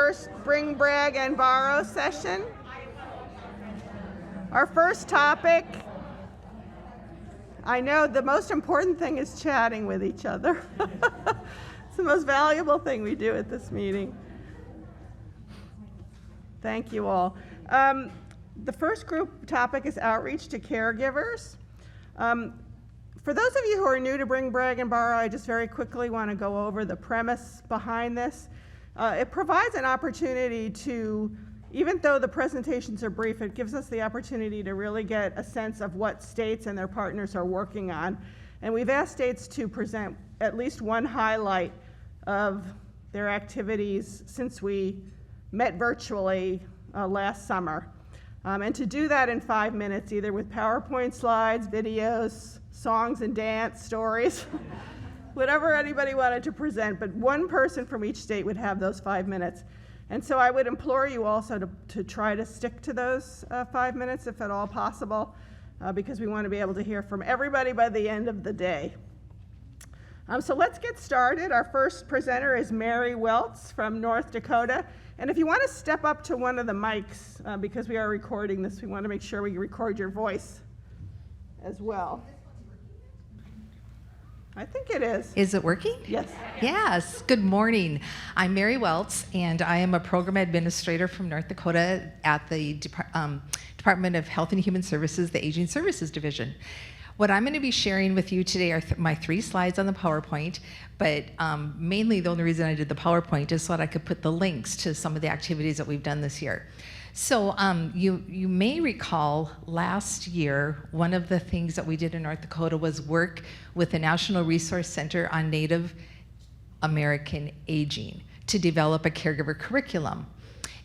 First Bring, Brag, and Borrow session. Our first topic, I know the most important thing is chatting with each other. It's the most valuable thing we do at this meeting. Thank you all. The first group topic is outreach to caregivers. For those of you who are new to Bring, Brag, and Borrow, I just very quickly want to go over the premise behind this. It provides an opportunity to, even though the presentations are brief, it gives us the opportunity to really get a sense of what states and their partners are working on. And we've asked states to present at least one highlight of their activities since we met virtually last summer. And to do that in 5 minutes, either with PowerPoint slides, videos, songs and dance, stories, whatever anybody wanted to present, but one person from each state would have those 5 minutes. And so I would implore you also to try to stick to those 5 minutes if at all possible, because we want to be able to hear from everybody by the end of the day. So let's get started. Our first presenter is Mary Welts from North Dakota. And if you want to step up to one of the mics, because we are recording this, we want to make sure we record your voice as well. I think it is. Is it working? Yes. Yes. Good morning. I'm Mary Welts, and I am a program administrator from North Dakota at the Department of Health and Human Services, the Aging Services Division. What I'm going to be sharing with you today are my 3 slides on the PowerPoint, but mainly the only reason I did the PowerPoint is so that I could put the links to some of the activities that we've done this year. So you may recall last year, one of the things that we did in North Dakota was work with the National Resource Center on Native American Aging to develop a caregiver curriculum.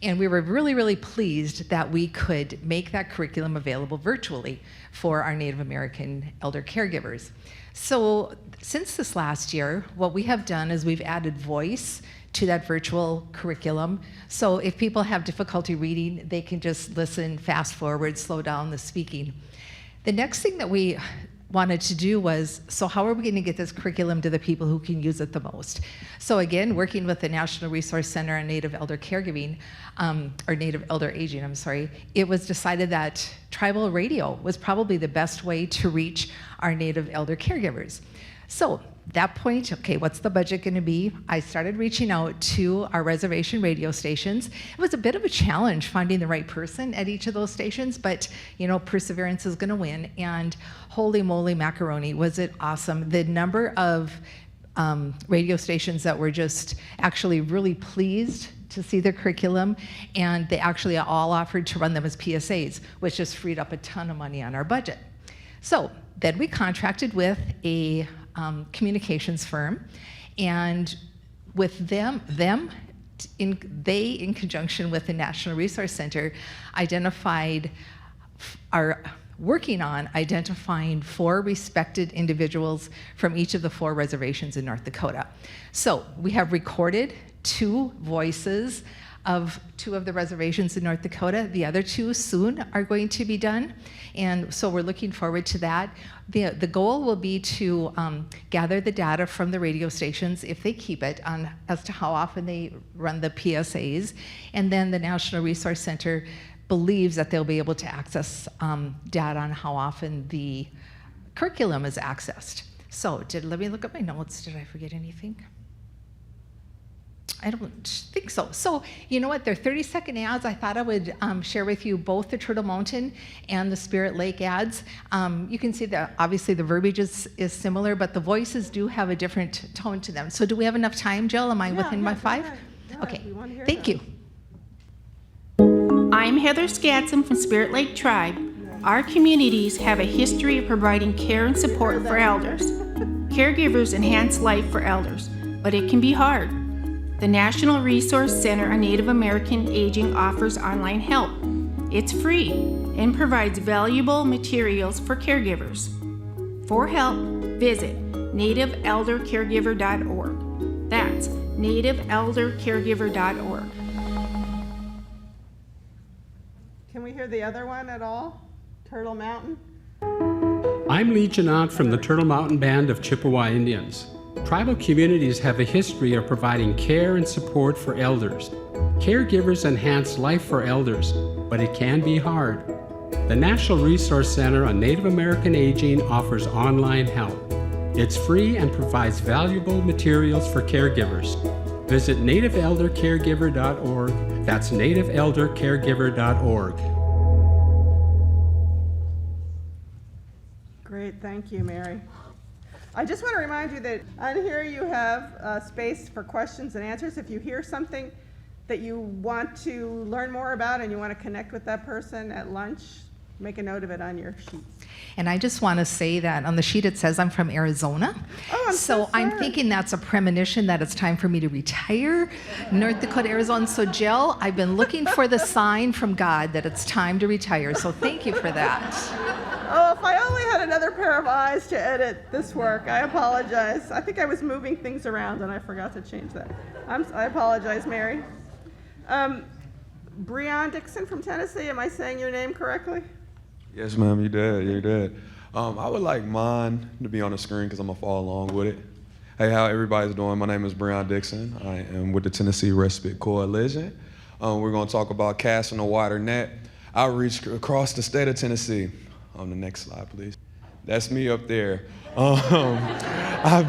And we were really, really pleased that we could make that curriculum available virtually for our Native American elder caregivers. So since this last year, what we have done is we've added voice to that virtual curriculum. So if people have difficulty reading, they can just listen, fast forward, slow down the speaking. The next thing that we wanted to do was, so how are we going to get this curriculum to the people who can use it the most? So again, working with the National Resource Center on Native Elder Caregiving, or Native Elder Aging, I'm sorry, it was decided that tribal radio was probably the best way to reach our Native Elder Caregivers. So that point, okay, what's the budget going to be? I started reaching out to our reservation radio stations. It was a bit of a challenge finding the right person at each of those stations, but you know, perseverance is going to win. And holy moly macaroni, was it awesome. The number of radio stations that were just actually really pleased to see the curriculum, and they actually all offered to run them as PSAs, which just freed up a ton of money on our budget. So then we contracted with a communications firm, and with them in conjunction with the National Resource Center are working on identifying 4 respected individuals from each of the 4 reservations in North Dakota. So we have recorded 2 voices of 2 of the reservations in North Dakota. The other 2 soon are going to be done, and so we're looking forward to that. The goal will be to gather the data from the radio stations, if they keep it, as to how often they run the PSAs, and then the National Resource Center believes that they'll be able to access data on how often the curriculum is accessed. So let me look at my notes. Did I forget anything? I don't think so. So, you know what, they're 30-second ads. I thought I would share with you both the Turtle Mountain and the Spirit Lake ads. You can see that obviously the verbiage is similar, but the voices do have a different tone to them. So do we have enough time, Jill? Am I within my 5? Yeah, okay, thank you. I'm Heather Scatson from Spirit Lake Tribe. Our communities have a history of providing care and support for elders. Caregivers enhance life for elders, but it can be hard. The National Resource Center on Native American Aging offers online help. It's free and provides valuable materials for caregivers. For help, visit nativeeldercaregiver.org. That's nativeeldercaregiver.org. Can we hear the other one at all? Turtle Mountain? I'm Lee Janot from the Turtle Mountain Band of Chippewa Indians. Tribal communities have a history of providing care and support for elders. Caregivers enhance life for elders, but it can be hard. The National Resource Center on Native American Aging offers online help. It's free and provides valuable materials for caregivers. Visit nativeeldercaregiver.org. That's nativeeldercaregiver.org. Great, thank you, Mary. I just want to remind you that on here you have space for questions and answers. If you hear something that you want to learn more about and you want to connect with that person at lunch, make a note of it on your sheets. And I just want to say that on the sheet it says I'm from Arizona. Oh, I'm so I'm sorry. thinking that's a premonition that it's time for me to retire. North Dakota, Arizona. So Jill, I've been looking for the sign from God that it's time to retire. So thank you for that. Oh, if I only had another pair of eyes to edit this work. I apologize. I think I was moving things around and I forgot to change that. I apologize, Mary. Breon Dixon from Tennessee, am I saying your name correctly? Yes, ma'am, you did, you did. I would like mine to be on the screen because I'm gonna follow along with it. Hey, how everybody's doing? My name is Breon Dixon. I am with the State Respite Coalition. We're gonna talk about casting a wider net, outreach across the state of Tennessee. On the next slide, please. That's me up there. I've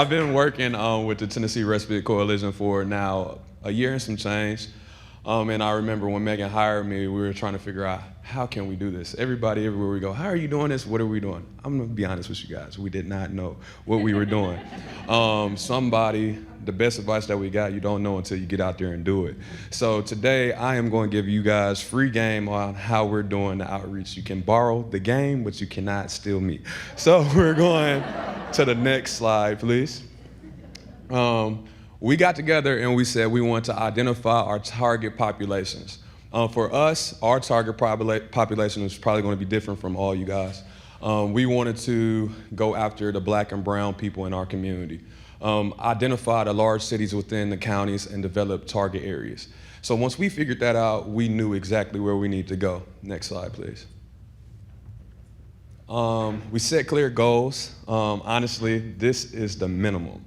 been working with the State Respite Coalition for now a year and some change. And I remember when Megan hired me, we were trying to figure out how can we do this? Everybody, everywhere we go, how are you doing this? What are we doing? I'm gonna be honest with you guys. We did not know what we were doing. The best advice that we got, you don't know until you get out there and do it. So today, I am going to give you guys free game on how we're doing the outreach. You can borrow the game, but you cannot steal me. So we're going to the next slide, please. We got together and we said we want to identify our target populations. For us, our target population is probably going to be different from all you guys. We wanted to go after the Black and brown people in our community, identify the large cities within the counties, and develop target areas. So once we figured that out, we knew exactly where we need to go. Next slide, please. We set clear goals. Honestly, this is the minimum.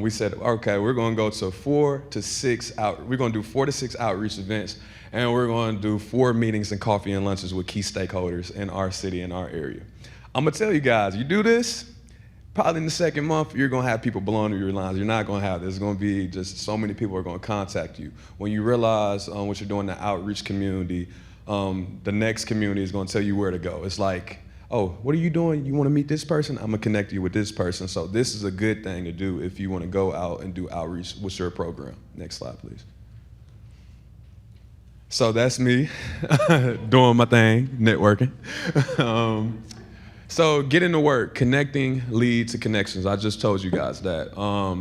We said, okay, we're going to go to 4 to 6 we're going to do 4 to 6 outreach events, and we're going to do 4 meetings and coffee and lunches with key stakeholders in our city and our area. I'm going to tell you guys, you do this, probably in the second month, you're going to have people blowing your lines. You're not going to have this. There's going to be just so many people are going to contact you. When you realize what you're doing in the outreach community, the next community is going to tell you where to go. It's like, oh, what are you doing? You want to meet this person? I'm going to connect you with this person. So this is a good thing to do if you want to go out and do outreach with your program. Next slide, please. So that's me doing my thing, networking. So getting to work, connecting leads to connections. I just told you guys that.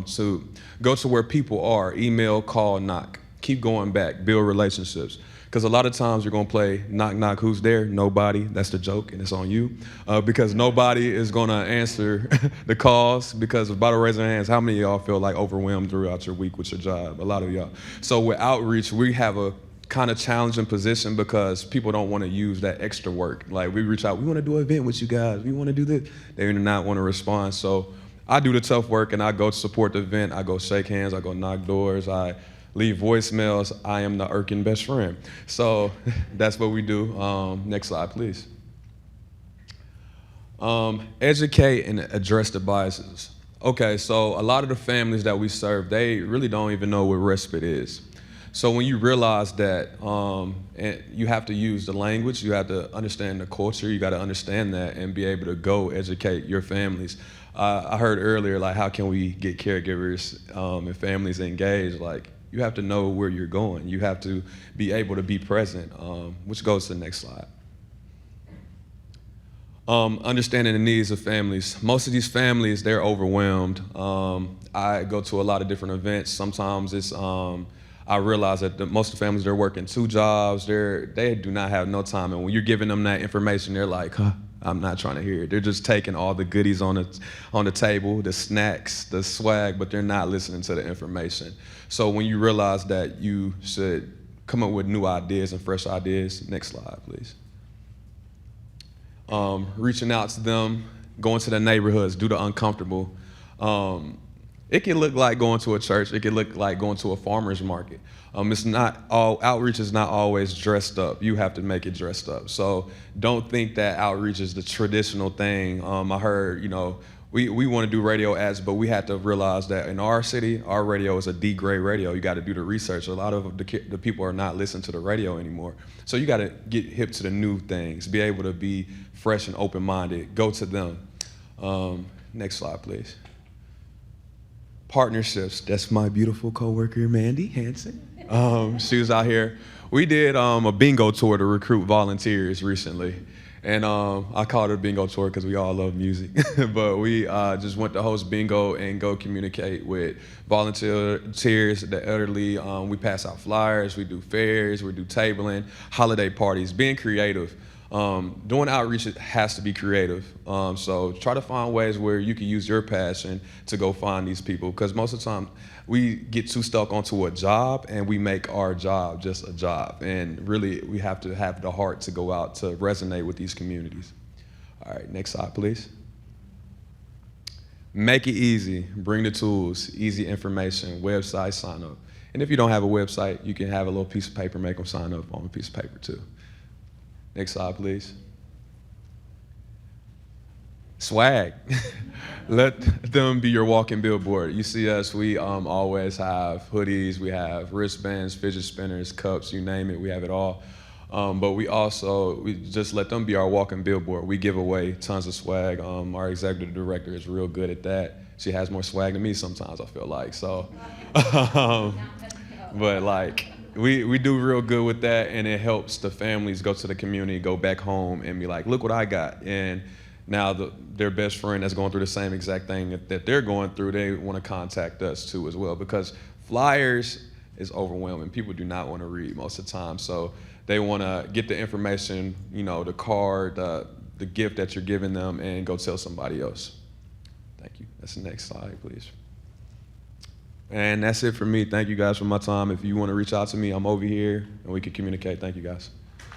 So go to where people are, email, call, knock. Keep going back, build relationships. Because a lot of times you're going to play knock, knock, who's there? Nobody. That's the joke, and it's on you. Because nobody is going to answer the calls. Because by the raising hands, how many of y'all feel like overwhelmed throughout your week with your job? A lot of y'all. So with outreach, we have a kind of challenging position because people don't want to use that extra work. Like we reach out, we want to do an event with you guys. We want to do this. They do not want to respond. So I do the tough work, and I go support the event. I go shake hands. I go knock doors. I leave voicemails. I am the irking best friend. So that's what we do. Next slide, please. Educate and address the biases. Okay, so a lot of the families that we serve, they really don't even know what respite is. So when you realize that you have to use the language, you have to understand the culture, you got to understand that and be able to go educate your families. I heard earlier, like, how can we get caregivers and families engaged? Like, you have to know where you're going. You have to be able to be present, which goes to the next slide. Understanding the needs of families. Most of these families, they're overwhelmed. I go to a lot of different events. Sometimes it's, I realize that most of the families, they're working 2 jobs. They do not have no time. And when you're giving them that information, they're like, huh, I'm not trying to hear it. They're just taking all the goodies on the table, the snacks, the swag, but they're not listening to the information. So when you realize that you should come up with new ideas and fresh ideas, next slide, please. Reaching out to them, going to the neighborhoods, do the uncomfortable. It can look like going to a church. It can look like going to a farmer's market. It's not all, outreach is not always dressed up. You have to make it dressed up. So don't think that outreach is the traditional thing. I heard, we want to do radio ads, but we had to realize that in our city, our radio is a D-grade radio. You got to do the research. A lot of the people are not listening to the radio anymore. So you got to get hip to the new things, be able to be fresh and open-minded, go to them. Next slide, please. Partnerships. That's my beautiful coworker, Mandy Hansen. She was out here. We did a bingo tour to recruit volunteers recently. And I called it a bingo tour because we all love music. But we just went to host bingo and go communicate with volunteers, the elderly. We pass out flyers, we do fairs, we do tabling, holiday parties, being creative. Doing outreach has to be creative. So try to find ways where you can use your passion to go find these people, because most of the time we get too stuck onto a job and we make our job just a job. And really we have to have the heart to go out to resonate with these communities. All right, next slide, please. Make it easy, bring the tools, easy information, website, sign up. And if you don't have a website, you can have a little piece of paper, make them sign up on a piece of paper too. Next slide, please. Swag. Let them be your walking billboard. You see us, we always have hoodies, we have wristbands, fidget spinners, cups, you name it, we have it all. But we just let them be our walking billboard. We give away tons of swag. Our executive director is real good at that. She has more swag than me sometimes, I feel like, so. But like, we do real good with that, and it helps the families go to the community, go back home and be like, look what I got. And now their best friend that's going through the same exact thing that they're going through, they want to contact us too as well, because flyers is overwhelming. People do not want to read most of the time, so they want to get the information, the card, the gift that you're giving them, and go tell somebody else. Thank you. That's the next slide, please. And that's it for me. Thank you guys for my time. If you want to reach out to me, I'm over here and we can communicate. Thank you guys.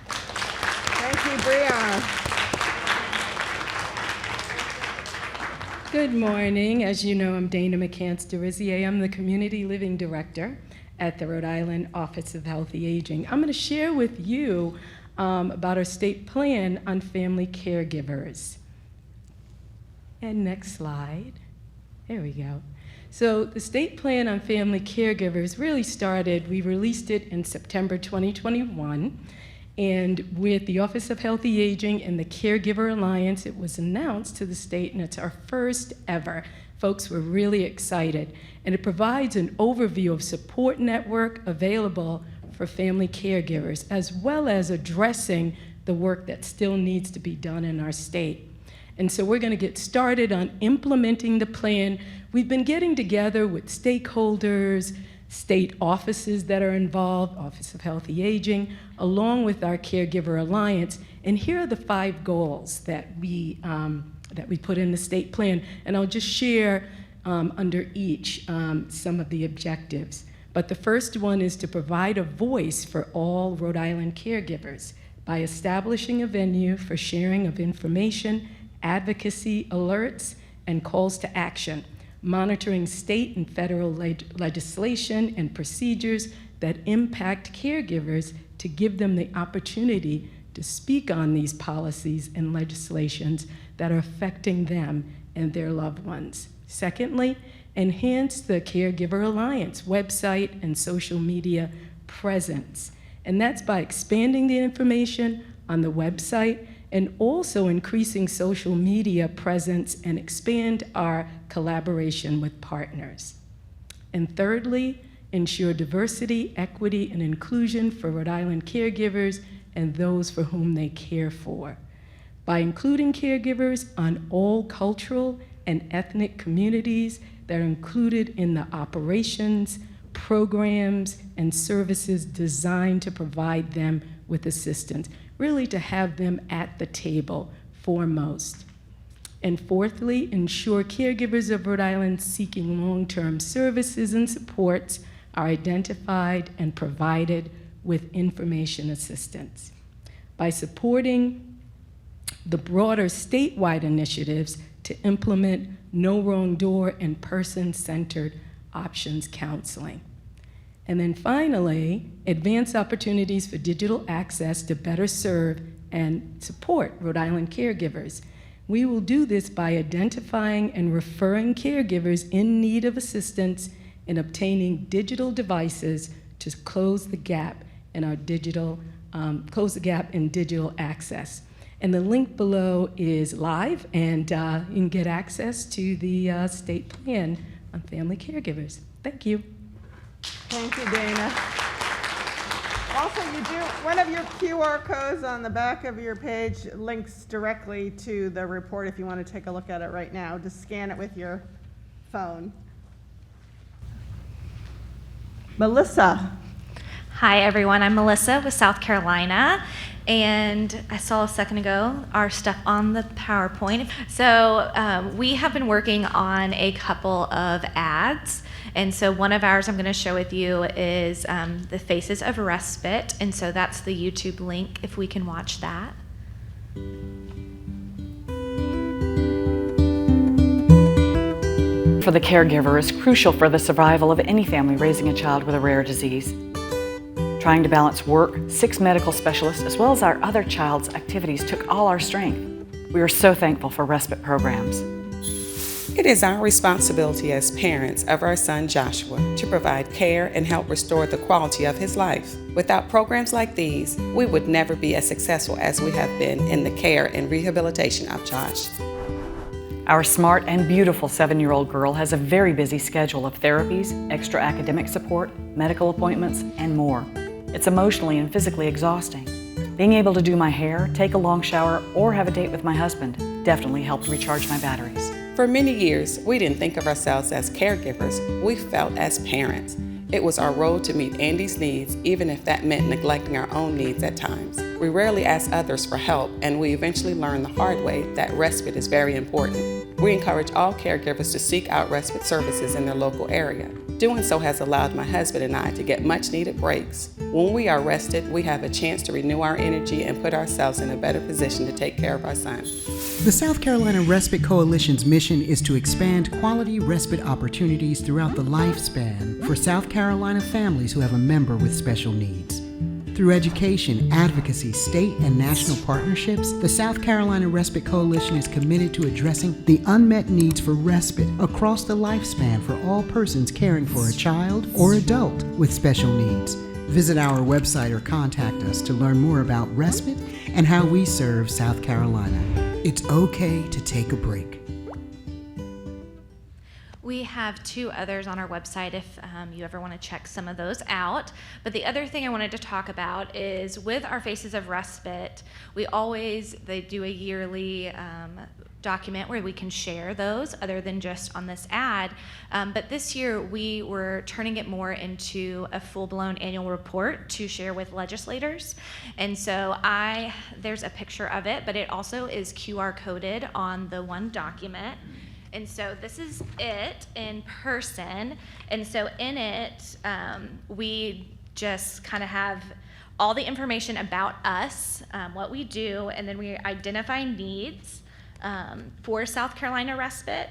Thank you, Brianna. Good morning. As you know, I'm Dana McCants-DeRizier. I'm the Community Living Director at the Rhode Island Office of Healthy Aging. I'm going to share with you about our state plan on family caregivers. And next slide. There we go. So the state plan on family caregivers really started, we released it in September 2021, and with the Office of Healthy Aging and the Caregiver Alliance, it was announced to the state, and it's our first ever. Folks were really excited, and it provides an overview of support network available for family caregivers, as well as addressing the work that still needs to be done in our state. And so we're going to get started on implementing the plan. We've been getting together with stakeholders, state offices that are involved, Office of Healthy Aging, along with our Caregiver Alliance. And here are the 5 goals that we put in the state plan. And I'll just share under each some of the objectives. But the first one is to provide a voice for all Rhode Island caregivers by establishing a venue for sharing of information, advocacy, alerts, and calls to action, monitoring state and federal legislation and procedures that impact caregivers to give them the opportunity to speak on these policies and legislations that are affecting them and their loved ones. Secondly, enhance the Caregiver Alliance website and social media presence. And that's by expanding the information on the website and also increasing social media presence and expand our collaboration with partners. And thirdly, ensure diversity, equity, and inclusion for Rhode Island caregivers and those for whom they care for, by including caregivers on all cultural and ethnic communities that are included in the operations, programs, and services designed to provide them with assistance, really to have them at the table foremost. And fourthly, ensure caregivers of Rhode Island seeking long-term services and supports are identified and provided with information assistance. By supporting the broader statewide initiatives to implement no wrong door, and person-centered options counseling. And then finally, advanced opportunities for digital access to better serve and support Rhode Island caregivers. We will do this by identifying and referring caregivers in need of assistance in obtaining digital devices to close the gap in our digital, in digital access. And the link below is live, and you can get access to the state plan on family caregivers. Thank you. Thank you, Dana. Also, one of your QR codes on the back of your page links directly to the report if you want to take a look at it right now. Just scan it with your phone. Melissa. Hi, everyone. I'm Melissa with South Carolina. And I saw a second ago our stuff on the PowerPoint. So we have been working on a couple of ads. And so one of ours I'm going to share with you is the Faces of Respite. And so that's the YouTube link if we can watch that. For the caregiver is crucial for the survival of any family raising a child with a rare disease. Trying to balance work, 6 medical specialists, as well as our other child's activities took all our strength. We are so thankful for respite programs. It is our responsibility as parents of our son Joshua to provide care and help restore the quality of his life. Without programs like these, we would never be as successful as we have been in the care and rehabilitation of Josh. Our smart and beautiful 7-year-old girl has a very busy schedule of therapies, extra academic support, medical appointments, and more. It's emotionally and physically exhausting. Being able to do my hair, take a long shower, or have a date with my husband definitely helped recharge my batteries. For many years, we didn't think of ourselves as caregivers. We felt as parents. It was our role to meet Andy's needs, even if that meant neglecting our own needs at times. We rarely asked others for help, and we eventually learned the hard way that respite is very important. We encourage all caregivers to seek out respite services in their local area. Doing so has allowed my husband and I to get much-needed breaks. When we are rested, we have a chance to renew our energy and put ourselves in a better position to take care of our son. The South Carolina Respite Coalition's mission is to expand quality respite opportunities throughout the lifespan for South Carolina families who have a member with special needs. Through education, advocacy, state, and national partnerships, the South Carolina Respite Coalition is committed to addressing the unmet needs for respite across the lifespan for all persons caring for a child or adult with special needs. Visit our website or contact us to learn more about respite and how we serve South Carolina. It's okay to take a break. We have 2 others on our website if you ever want to check some of those out. But the other thing I wanted to talk about is with our Faces of Respite, they do a yearly document where we can share those other than just on this ad. But this year we were turning it more into a full-blown annual report to share with legislators. And so there's a picture of it, but it also is QR coded on the one document. And so this is it in person. And so in it, we just kind of have all the information about us, what we do, and then we identify needs for South Carolina Respite.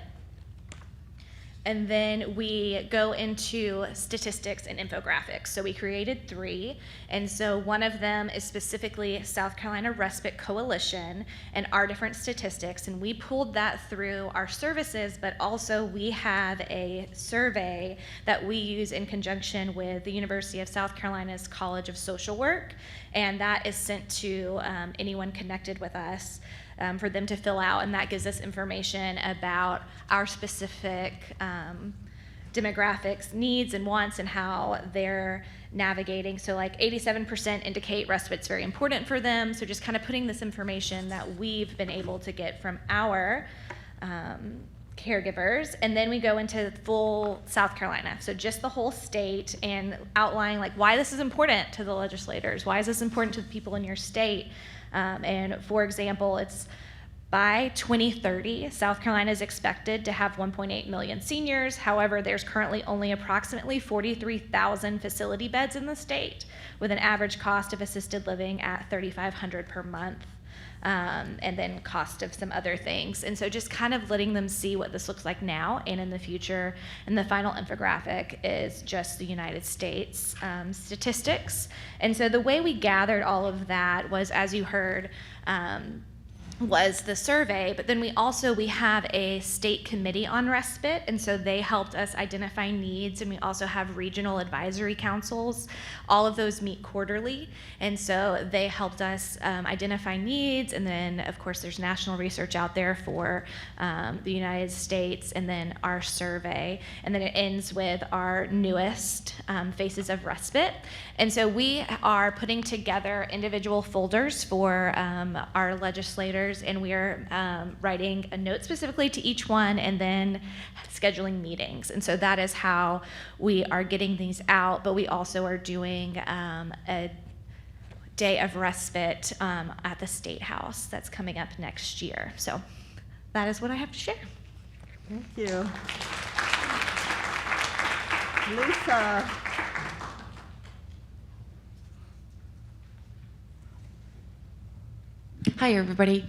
And then we go into statistics and infographics. So we created 3. And so one of them is specifically South Carolina Respite Coalition and our different statistics. And we pulled that through our services, but also we have a survey that we use in conjunction with the University of South Carolina's College of Social Work. And that is sent to anyone connected with us. For them to fill out, and that gives us information about our specific demographics, needs and wants, and how they're navigating. So like 87% indicate respite's very important for them. So just kind of putting this information that we've been able to get from our caregivers, and then we go into full South Carolina, so just the whole state, and outlining like why this is important to the legislators, why is this important to the people in your state. And for example, it's by 2030, South Carolina is expected to have 1.8 million seniors. However, there's currently only approximately 43,000 facility beds in the state, with an average cost of assisted living at $3,500 per month. and then cost of some other things. And so just kind of letting them see what this looks like now and in the future. And the final infographic is just the United States statistics. And so the way we gathered all of that was, as you heard, was the survey, but then we have a state committee on respite, and so they helped us identify needs, and we also have regional advisory councils. All of those meet quarterly, and so they helped us identify needs, and then of course there's national research out there for the United States, and then our survey, and then it ends with our newest Faces of Respite. And so we are putting together individual folders for our legislators, and we are writing a note specifically to each one and then scheduling meetings. And so that is how we are getting these out, but we also are doing a day of respite at the State House that's coming up next year. So that is what I have to share. Thank you. Lisa. Hi, everybody.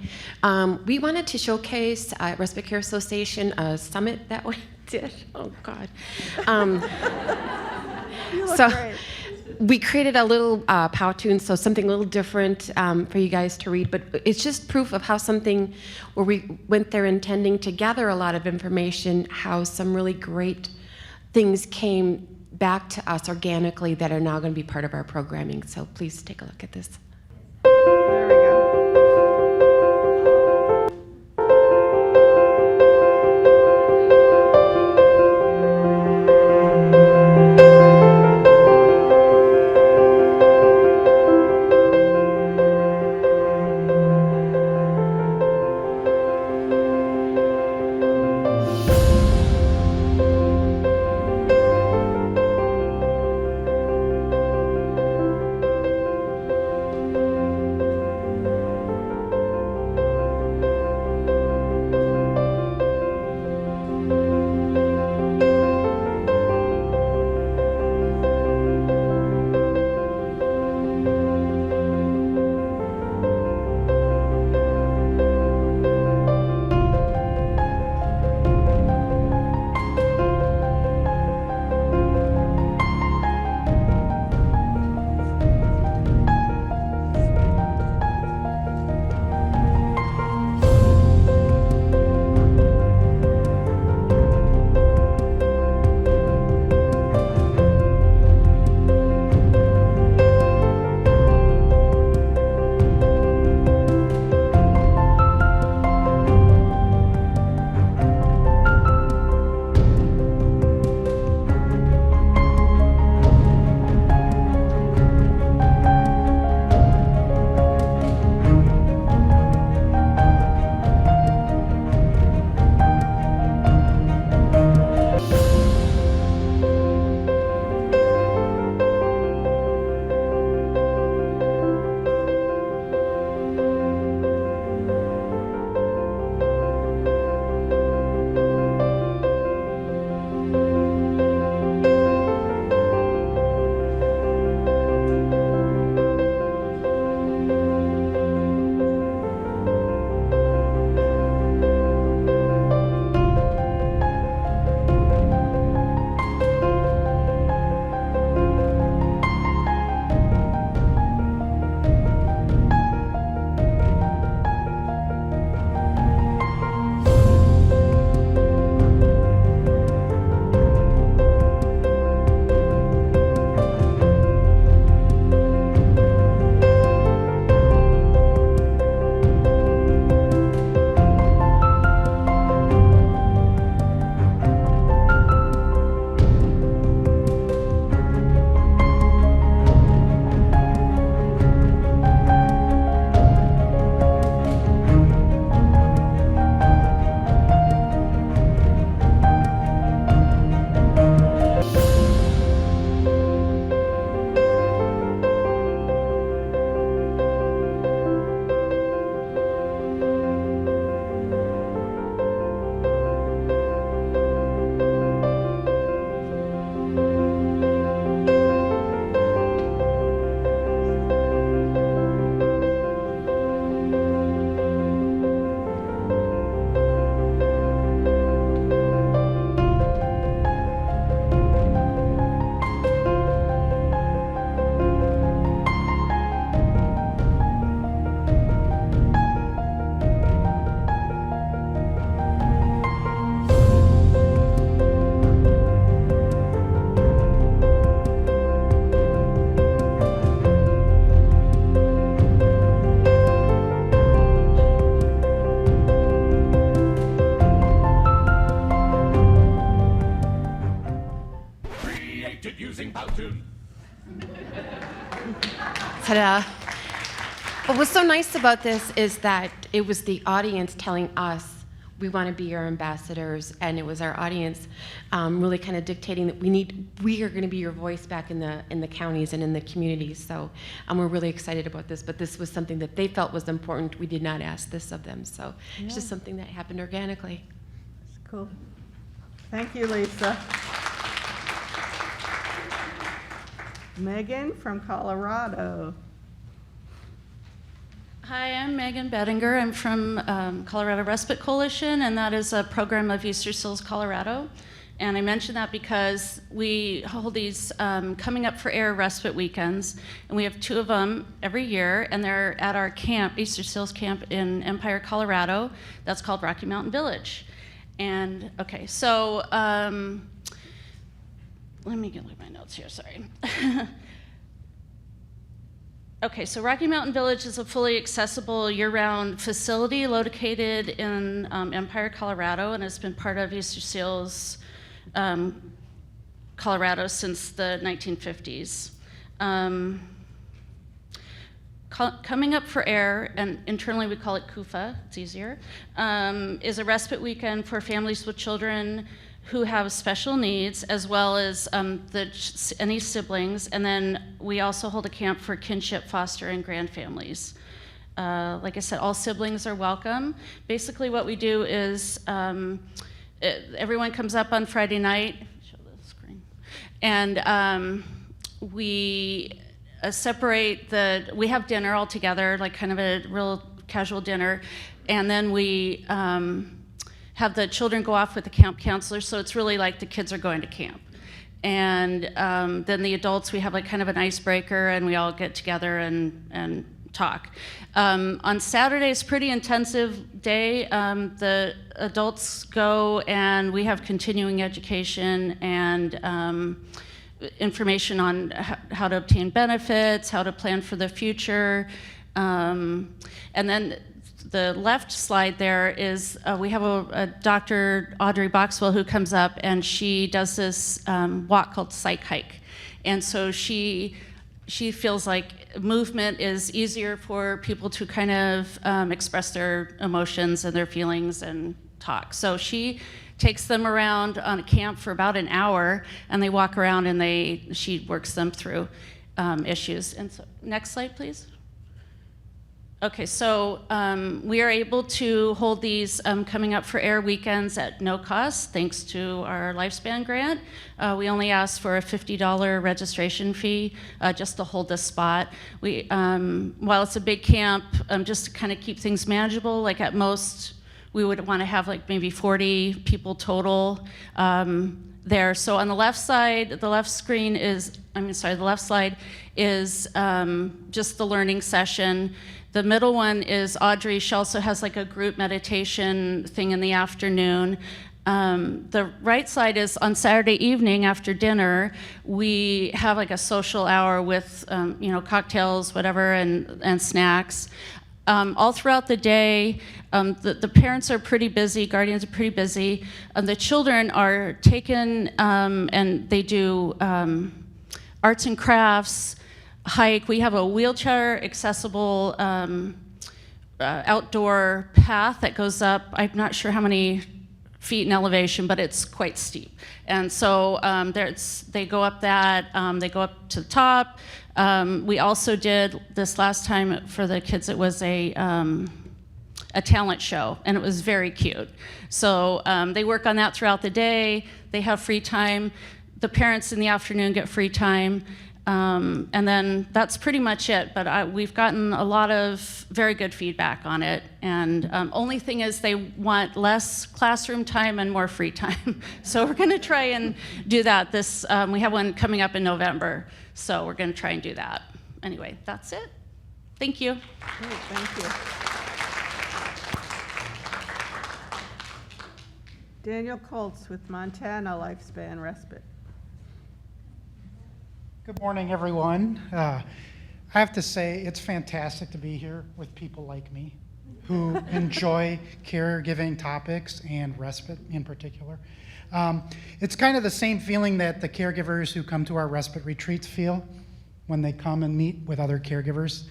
We wanted to showcase at Respite Care Association a summit that we did. Oh, God. You look So great. we created a little Powtoon, so something a little different for you guys to read, but it's just proof of how something where we went there intending to gather a lot of information, how some really great things came back to us organically that are now going to be part of our programming. So please take a look at this. There we go. Ta-da. But what's so nice about this is that it was the audience telling us we want to be your ambassadors, and it was our audience really kind of dictating that we are going to be your voice back in the counties and in the communities. So we're really excited about this. But this was something that they felt was important. We did not ask this of them, so it's just something that happened organically. That's cool. Thank you, Lisa. Megan from Colorado. Hi, I'm Megan Bettinger. I'm from Colorado Respite Coalition, and that is a program of Easter Seals, Colorado. And I mention that because we hold these Coming Up for Air respite weekends, and we have 2 of them every year, and they're at our camp, Easter Seals Camp in Empire, Colorado. That's called Rocky Mountain Village. And, okay, so let me get my notes here, sorry. Okay, so Rocky Mountain Village is a fully accessible year-round facility located in Empire, Colorado, and it's been part of Easter Seals Colorado since the 1950s. Coming Up for Air, and internally we call it KUFA, it's easier, is a respite weekend for families with children who have special needs, as well as any siblings, and then we also hold a camp for kinship, foster, and grandfamilies. Like I said, all siblings are welcome. Basically what we do is everyone comes up on Friday night, show the screen, and we separate we have dinner all together, like kind of a real casual dinner, and then we have the children go off with the camp counselor, so it's really like the kids are going to camp. And then the adults, we have like kind of an icebreaker, and we all get together and talk. On Saturday, it's a pretty intensive day. The adults go, and we have continuing education and information on how to obtain benefits, how to plan for the future. And then the left slide there is we have a Dr. Audrey Boxwell who comes up, and she does this walk called Psych Hike. And so she feels like movement is easier for people to kind of express their emotions and their feelings and talk. So she takes them around on a camp for about an hour, and they walk around, and she works them through issues. And so, next slide, please. Okay, so we are able to hold these Coming Up for Air weekends at no cost, thanks to our Lifespan grant. We only ask for a $50 registration fee just to hold the spot. While it's a big camp, just to kind of keep things manageable, like at most, we would want to have like maybe 40 people total there. So on the left side, the left slide is just the learning session. The middle one is Audrey. She also has like a group meditation thing in the afternoon. The right side is on Saturday evening after dinner, we have like a social hour with cocktails, whatever, and snacks. All throughout the day, the parents are pretty busy, guardians are pretty busy. The children are taken and they do arts and crafts, hike. We have a wheelchair accessible outdoor path that goes up, I'm not sure how many feet in elevation, but it's quite steep. And so they go up that, they go up to the top. We also did this last time for the kids, it was a talent show, and it was very cute. So they work on that throughout the day. They have free time. The parents in the afternoon get free time. And then that's pretty much it, but we've gotten a lot of very good feedback on it, and only thing is they want less classroom time and more free time. So we're gonna try and do that. We have one coming up in November, so we're gonna try and do that. Anyway, that's it. Thank you. Great, thank you. Daniel Colts with Montana Lifespan Respite. Good morning, everyone. I have to say it's fantastic to be here with people like me who enjoy caregiving topics and respite in particular. It's kind of the same feeling that the caregivers who come to our respite retreats feel when they come and meet with other caregivers.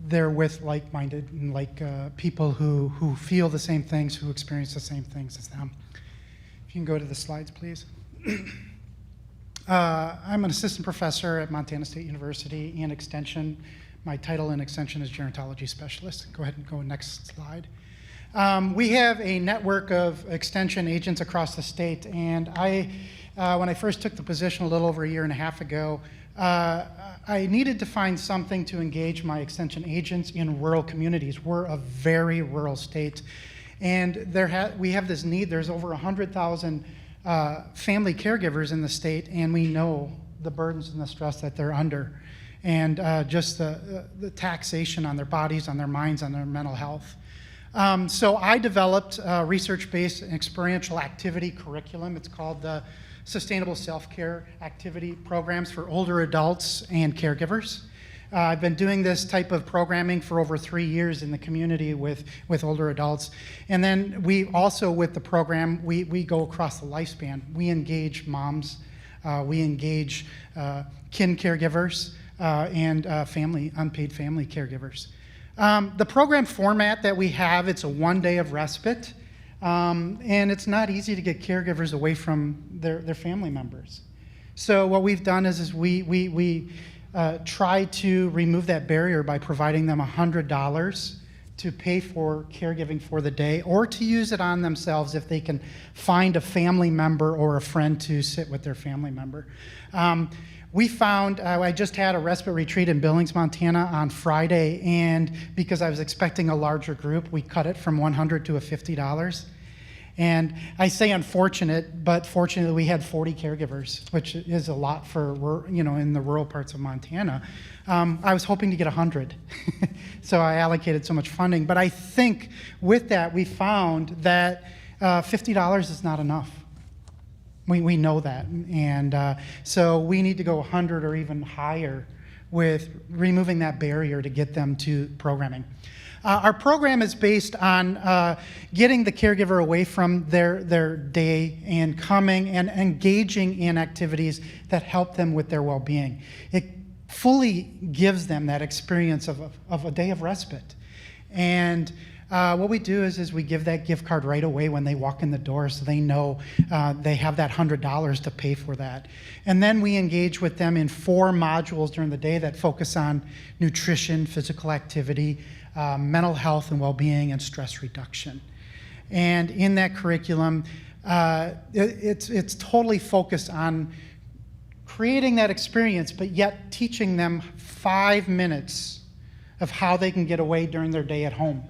They're with like-minded and people who feel the same things, who experience the same things as them. If you can go to the slides, please. I'm an assistant professor at Montana State University in Extension. My title in Extension is Gerontology Specialist. Go ahead and go next slide. We have a network of Extension agents across the state, and when I first took the position a little over a year and a half ago, I needed to find something to engage my Extension agents in rural communities. We're a very rural state, and we have this need. There's over 100,000 family caregivers in the state, and we know the burdens and the stress that they're under, and just the taxation on their bodies, on their minds, on their mental health. So I developed a research-based experiential activity curriculum. It's called the Sustainable Self-Care Activity Programs for Older Adults and Caregivers. I've been doing this type of programming for over 3 years in the community with older adults. And then we also, with the program, we go across the lifespan. We engage moms, we engage kin caregivers, and unpaid family caregivers. The program format that we have, it's a 1 day of respite, and it's not easy to get caregivers away from their family members. So what we've done is we try to remove that barrier by providing them $100 to pay for caregiving for the day, or to use it on themselves if they can find a family member or a friend to sit with their family member. We found, I just had a respite retreat in Billings, Montana on Friday, and because I was expecting a larger group, we cut it from $100 to $50. And I say unfortunate, but fortunately we had 40 caregivers, which is a lot for, in the rural parts of Montana. I was hoping to get 100, so I allocated so much funding. But I think with that, we found that $50 is not enough. We know that, and so we need to go 100 or even higher with removing that barrier to get them to programming. Our program is based on getting the caregiver away from their day and coming and engaging in activities that help them with their well-being. It fully gives them that experience of a day of respite. And what we do is we give that gift card right away when they walk in the door, so they know they have that $100 to pay for that. And then we engage with them in 4 modules during the day that focus on nutrition, physical activity, mental health and well-being, and stress reduction. And in that curriculum, it's totally focused on creating that experience, but yet teaching them 5 minutes of how they can get away during their day at home,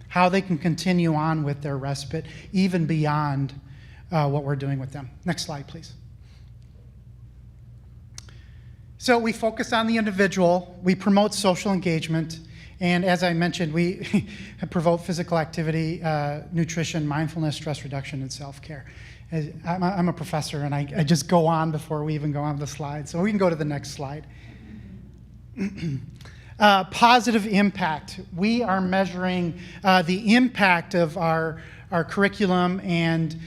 how they can continue on with their respite, even beyond what we're doing with them. Next slide, please. So we focus on the individual, we promote social engagement, and as I mentioned, we promote physical activity, nutrition, mindfulness, stress reduction, and self-care. I'm a professor, and I just go on before we even go on the slide, so we can go to the next slide. Positive impact. We are measuring the impact of our curriculum and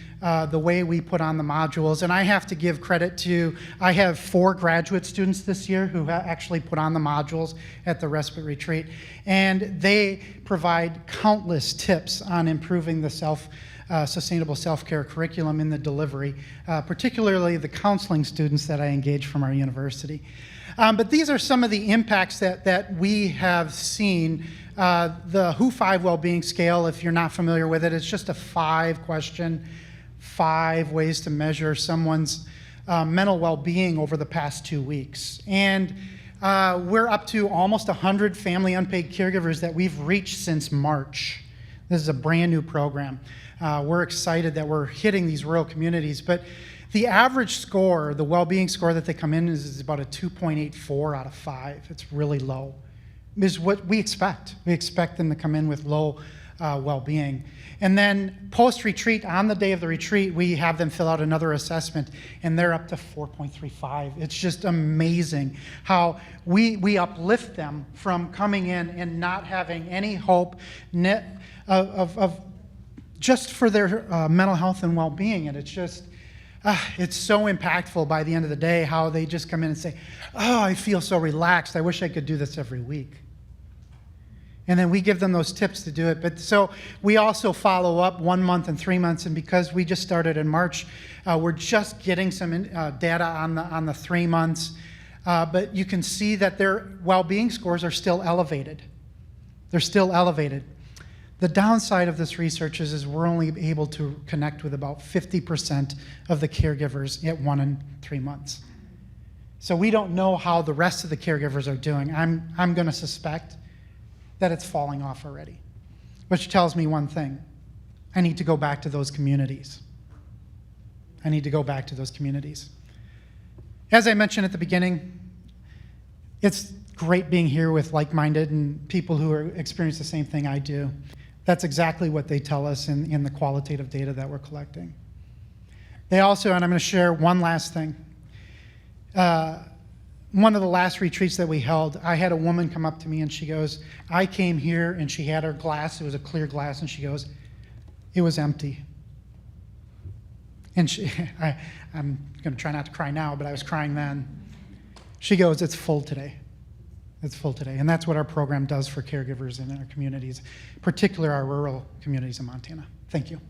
the way we put on the modules. And I have to give credit to, I have 4 graduate students this year who actually put on the modules at the respite retreat. And they provide countless tips on improving the sustainable self-care curriculum in the delivery, particularly the counseling students that I engage from our university. But these are some of the impacts that we have seen. The WHO-5 Wellbeing Scale, if you're not familiar with it, it's just a 5-question, 5 ways to measure someone's mental well-being over the past 2 weeks. And we're up to almost 100 family unpaid caregivers that we've reached since March. This is a brand new program. We're excited that we're hitting these rural communities, but the average score, the well-being score that they come in is about a 2.84 out of 5. It's really low. Is what we expect. We expect them to come in with low well-being. And then post-retreat, on the day of the retreat, we have them fill out another assessment, and they're up to 4.35. It's just amazing how we uplift them from coming in and not having any hope of just for their mental health and well-being. And it's just, it's so impactful by the end of the day how they just come in and say, oh, I feel so relaxed. I wish I could do this every week. And then we give them those tips to do it. But so we also follow up 1 month and 3 months. And because we just started in March, we're just getting some data on the 3 months. But you can see that their well-being scores are still elevated. They're still elevated. The downside of this research is we're only able to connect with about 50% of the caregivers at 1 and 3 months. So we don't know how the rest of the caregivers are doing. I'm going to suspect that it's falling off already, which tells me one thing. I need to go back to those communities. I need to go back to those communities. As I mentioned at the beginning, it's great being here with like-minded and people who experience the same thing I do. That's exactly what they tell us in the qualitative data that we're collecting. They also, and I'm going to share one last thing. One of the last retreats that we held, I had a woman come up to me and she goes, I came here and she had her glass, it was a clear glass, and she goes, it was empty. And I'm going to try not to cry now, but I was crying then. She goes, it's full today. It's full today. And that's what our program does for caregivers in our communities, particularly our rural communities in Montana. Thank you.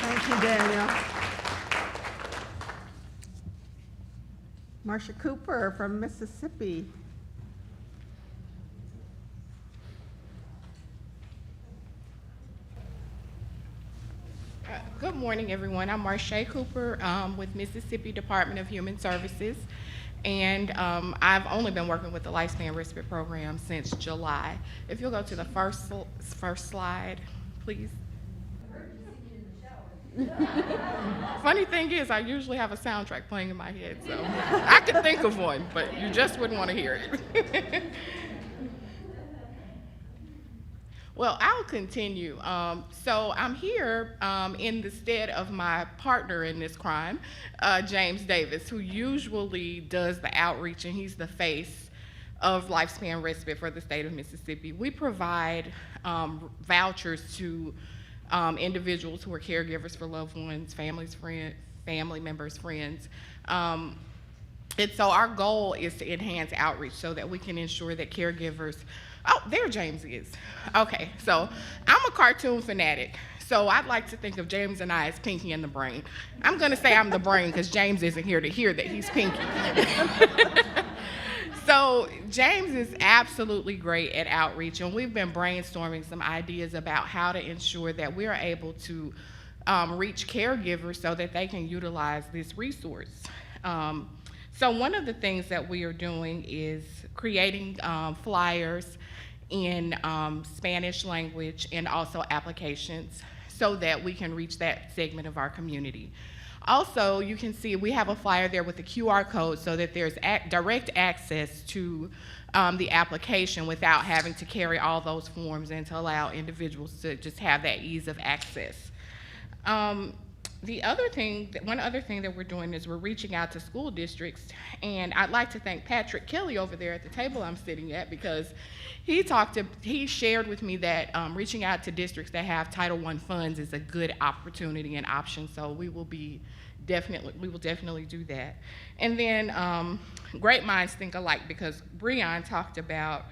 Thank you, Daniel. Marcia Cooper from Mississippi. Good morning, everyone. I'm Marcia Cooper with Mississippi Department of Human Services, and I've only been working with the Lifespan Respite program since July. If you'll go to the first slide, please. Funny thing is, I usually have a soundtrack playing in my head, so I could think of one, but you just wouldn't want to hear it. Well, I'll continue. So I'm here in the stead of my partner in this crime, James Davis, who usually does the outreach, and he's the face of Lifespan Respite for the state of Mississippi. We provide vouchers to individuals who are caregivers for loved ones, family members, friends. And so our goal is to enhance outreach so that we can ensure that caregivers, oh, there James is. Okay, so I'm a cartoon fanatic. So I'd like to think of James and I as Pinky and the Brain. I'm gonna say I'm the brain because James isn't here to hear that he's Pinky. So James is absolutely great at outreach, and we've been brainstorming some ideas about how to ensure that we're able to reach caregivers so that they can utilize this resource. So one of the things that we are doing is creating flyers in Spanish language and also applications so that we can reach that segment of our community. Also, you can see we have a flyer there with the QR code so that there's direct access to the application without having to carry all those forms and to allow individuals to just have that ease of access. One other thing that we're doing is we're reaching out to school districts, and I'd like to thank Patrick Kelly over there at the table I'm sitting at, because he shared with me that reaching out to districts that have Title I funds is a good opportunity and option. So we will definitely do that. And then great minds think alike, because Breon talked about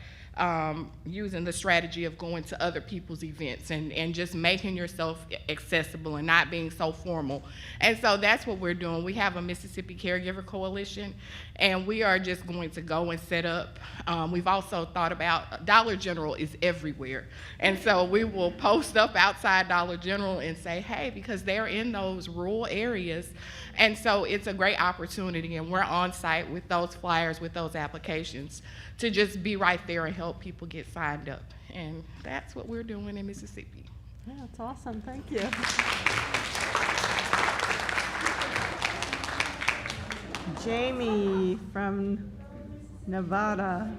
using the strategy of going to other people's events and just making yourself accessible and not being so formal. And so that's what we're doing. We have a Mississippi Caregiver Coalition, and we are just going to go and set up. We've also thought about Dollar General is everywhere. And so we will post up outside Dollar General and say, hey, because they're in those rural areas. And so it's a great opportunity, and we're on site with those flyers, with those applications, to just be right there and help people get signed up. And that's what we're doing in Mississippi. Yeah, that's awesome. Thank you. Jamie from Nevada.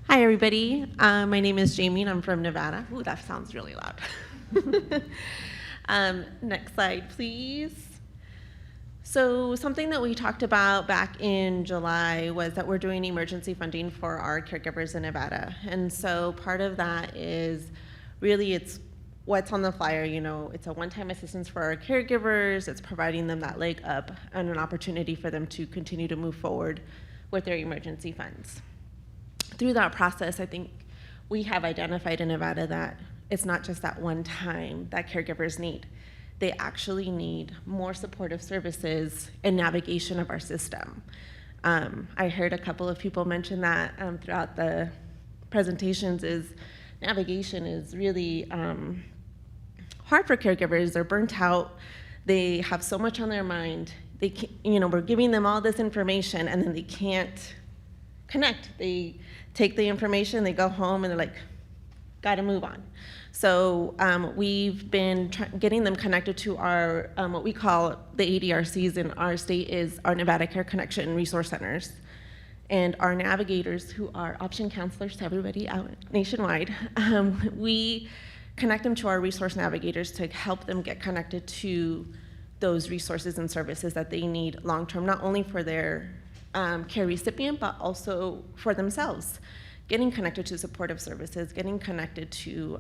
Hi, everybody. My name is Jamie, and I'm from Nevada. Ooh, that sounds really loud. Next slide, please. So something that we talked about back in July was that we're doing emergency funding for our caregivers in Nevada. And so part of that is really it's what's on the flyer, it's a one-time assistance for our caregivers. It's providing them that leg up and an opportunity for them to continue to move forward with their emergency funds. Through that process, I think we have identified in Nevada that it's not just that one time that caregivers need. They actually need more supportive services and navigation of our system. I heard a couple of people mention that throughout the presentations is navigation is really hard for caregivers. They're burnt out. They have so much on their mind. They can't, we're giving them all this information and then they can't connect. They take the information, they go home and they're like, gotta move on. So we've been getting them connected to our, what we call the ADRCs in our state is our Nevada Care Connection Resource Centers. And our navigators, who are option counselors to everybody out nationwide, we connect them to our resource navigators to help them get connected to those resources and services that they need long-term, not only for their care recipient, but also for themselves. Getting connected to supportive services, getting connected to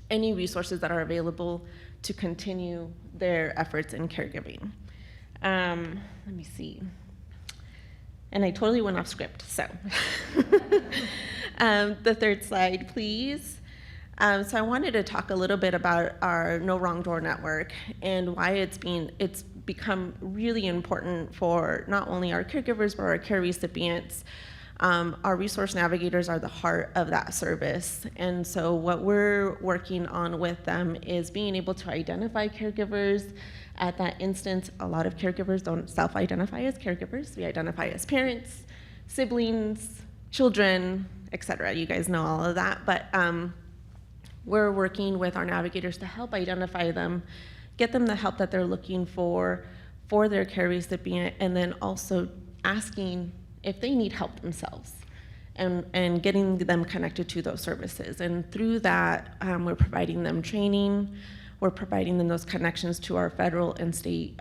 any resources that are available to continue their efforts in caregiving. Let me see. And I totally went off script, so. The third slide, please. So I wanted to talk a little bit about our No Wrong Door network and why it's become really important for not only our caregivers, but our care recipients. Our resource navigators are the heart of that service. And so what we're working on with them is being able to identify caregivers. At that instance, a lot of caregivers don't self-identify as caregivers. We identify as parents, siblings, children, etc. You guys know all of that. But we're working with our navigators to help identify them, get them the help that they're looking for their care recipient, and then also asking if they need help themselves and getting them connected to those services. And through that, we're providing them training. We're providing them those connections to our federal and state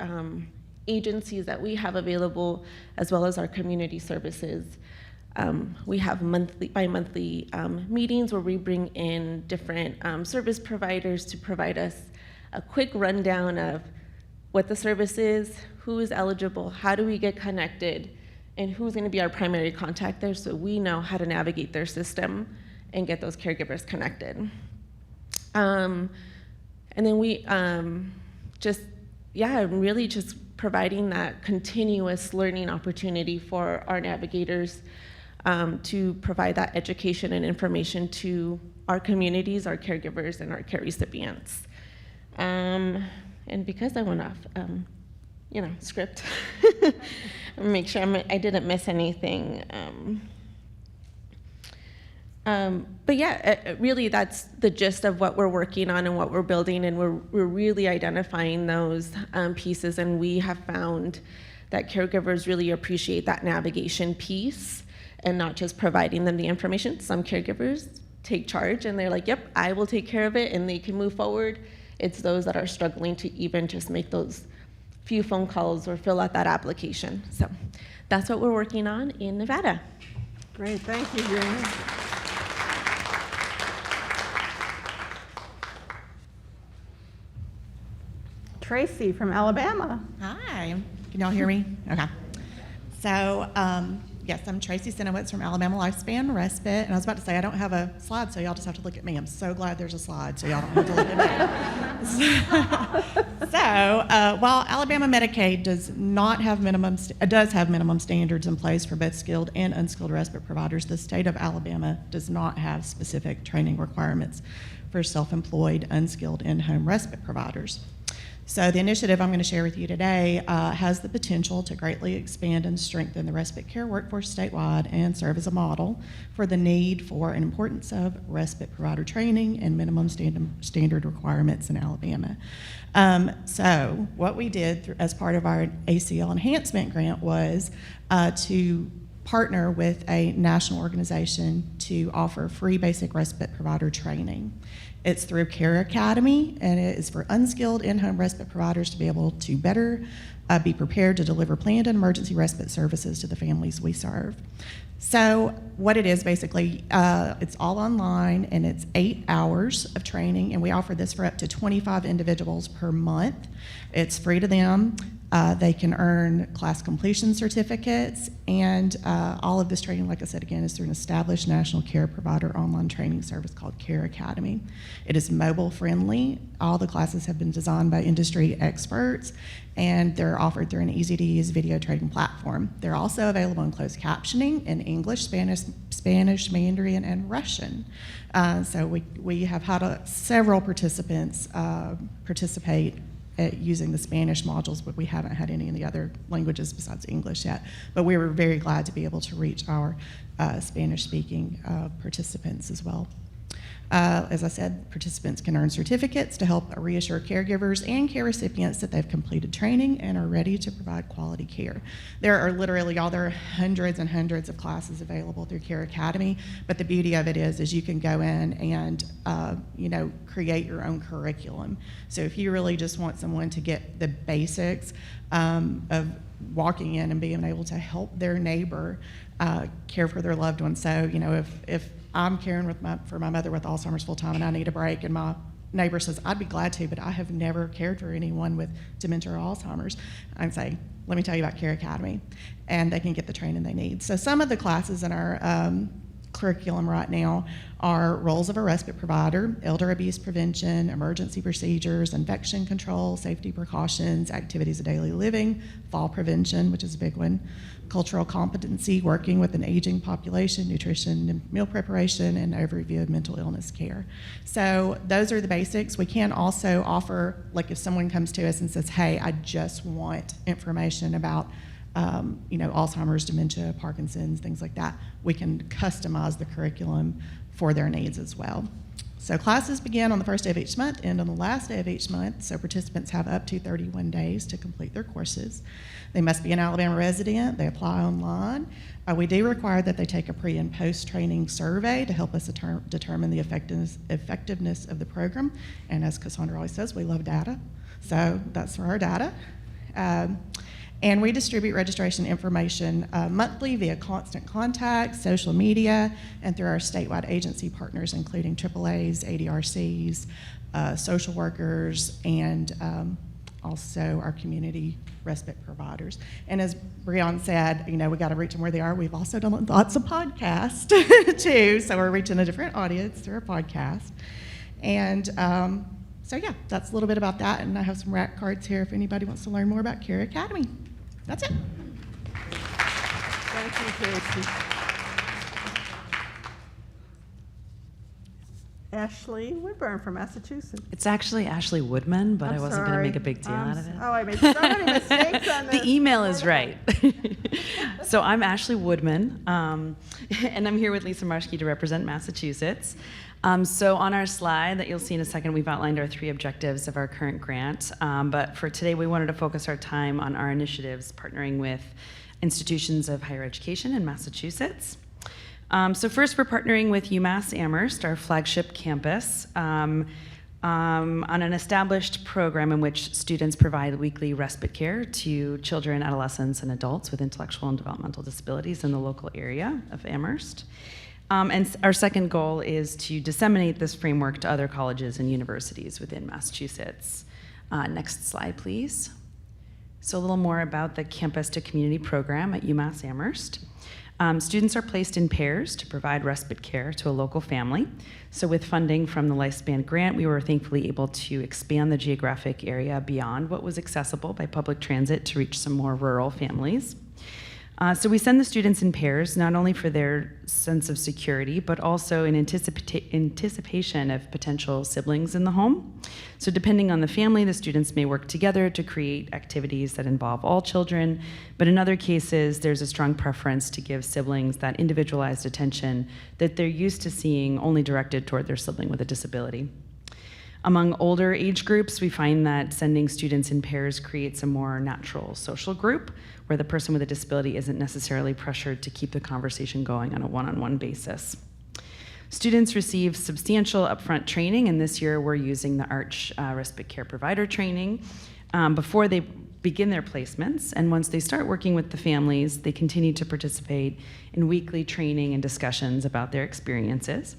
agencies that we have available, as well as our community services. We have bi-monthly meetings where we bring in different service providers to provide us a quick rundown of what the service is, who is eligible, how do we get connected, and who's going to be our primary contact there so we know how to navigate their system and get those caregivers connected. And then we really just providing that continuous learning opportunity for our navigators to provide that education and information to our communities, our caregivers, and our care recipients. And because I went off, script, make sure I didn't miss anything. But yeah, really that's the gist of what we're working on and what we're building, and we're really identifying those pieces, and we have found that caregivers really appreciate that navigation piece and not just providing them the information. Some caregivers take charge and they're like, yep, I will take care of it, and they can move forward. It's those that are struggling to even just make those few phone calls or fill out that application. So that's what we're working on in Nevada. Great, thank you, Jamie. Tracy from Alabama. Hi, can y'all hear me? Okay. So, yes, I'm Tracy Sinowitz from Alabama Lifespan Respite, and I was about to say I don't have a slide, so y'all just have to look at me. I'm so glad there's a slide, so y'all don't have to look at me. So, while Alabama Medicaid does have minimum standards in place for both skilled and unskilled respite providers, the state of Alabama does not have specific training requirements for self-employed, unskilled in-home respite providers. So the initiative I'm going to share with you today has the potential to greatly expand and strengthen the respite care workforce statewide and serve as a model for the need for and importance of respite provider training and minimum standard requirements in Alabama. So what we did as part of our ACL enhancement grant was to partner with a national organization to offer free basic respite provider training. It's through Care Academy, and it is for unskilled in-home respite providers to be able to better be prepared to deliver planned and emergency respite services to the families we serve. So what it is basically, it's all online, and it's 8 hours of training, and we offer this for up to 25 individuals per month. It's free to them. They can earn class completion certificates, and all of this training, like I said again, is through an established national care provider online training service called Care Academy. It is mobile friendly. All the classes have been designed by industry experts, and they're offered through an easy-to-use video training platform. They're also available in closed captioning in English, Spanish, Mandarin, and Russian. So we have had several participants participate at using the Spanish modules, but we haven't had any in the other languages besides English yet. But we were very glad to be able to reach our Spanish-speaking participants as well. As I said, participants can earn certificates to help reassure caregivers and care recipients that they've completed training and are ready to provide quality care. There are literally, y'all, there are hundreds and hundreds of classes available through Care Academy, but the beauty of it is you can go in and create your own curriculum. So if you really just want someone to get the basics of walking in and being able to help their neighbor care for their loved one. So, if I'm caring for my mother with Alzheimer's full time and I need a break, and my neighbor says, I'd be glad to, but I have never cared for anyone with dementia or Alzheimer's, I'd say, let me tell you about Care Academy, and they can get the training they need. So some of the classes in our curriculum right now are roles of a respite provider, elder abuse prevention, emergency procedures, infection control, safety precautions, activities of daily living, fall prevention, which is a big one, cultural competency, working with an aging population, nutrition and meal preparation, and overview of mental illness care. So those are the basics. We can also offer, like if someone comes to us and says, hey, I just want information about Alzheimer's, dementia, Parkinson's, things like that, we can customize the curriculum for their needs as well. So classes begin on the first day of each month, end on the last day of each month, so participants have up to 31 days to complete their courses. They must be an Alabama resident. They apply online. We do require that they take a pre and post training survey to help us determine the effectiveness of the program. And as Cassandra always says, we love data, so that's for our data. And we distribute registration information monthly via constant contact, social media, and through our statewide agency partners, including AAAs, ADRCs, social workers, and also our community respite providers. And as Breon said, we got to reach them where they are. We've also done lots of podcasts too, so we're reaching a different audience through our podcast. And so yeah, that's a little bit about that, and I have some rack cards here if anybody wants to learn more about Care Academy. That's it. Thank you, Casey. Ashley Woodburn from Massachusetts. It's actually Ashley Woodman, but I'm I wasn't going to sorry. make a big deal out of it. Oh, I made so many mistakes on this. The email is right. So I'm Ashley Woodman, and I'm here with Lisa Marshke to represent Massachusetts. So on our slide that you'll see in a second, we've outlined our 3 objectives of our current grant. But for today, we wanted to focus our time on our initiatives partnering with institutions of higher education in Massachusetts. So first, we're partnering with UMass Amherst, our flagship campus, on an established program in which students provide weekly respite care to children, adolescents, and adults with intellectual and developmental disabilities in the local area of Amherst. And our second goal is to disseminate this framework to other colleges and universities within Massachusetts. Next slide, please. So a little more about the Campus to Community program at UMass Amherst. Students are placed in pairs to provide respite care to a local family. So with funding from the Lifespan grant, we were thankfully able to expand the geographic area beyond what was accessible by public transit to reach some more rural families. So we send the students in pairs, not only for their sense of security, but also in anticipation of potential siblings in the home. So depending on the family, the students may work together to create activities that involve all children, but in other cases, there's a strong preference to give siblings that individualized attention that they're used to seeing only directed toward their sibling with a disability. Among older age groups, we find that sending students in pairs creates a more natural social group where the person with a disability isn't necessarily pressured to keep the conversation going on a one-on-one basis. Students receive substantial upfront training, and this year we're using the ARCH Respite Care Provider training before they begin their placements. And once they start working with the families, they continue to participate in weekly training and discussions about their experiences.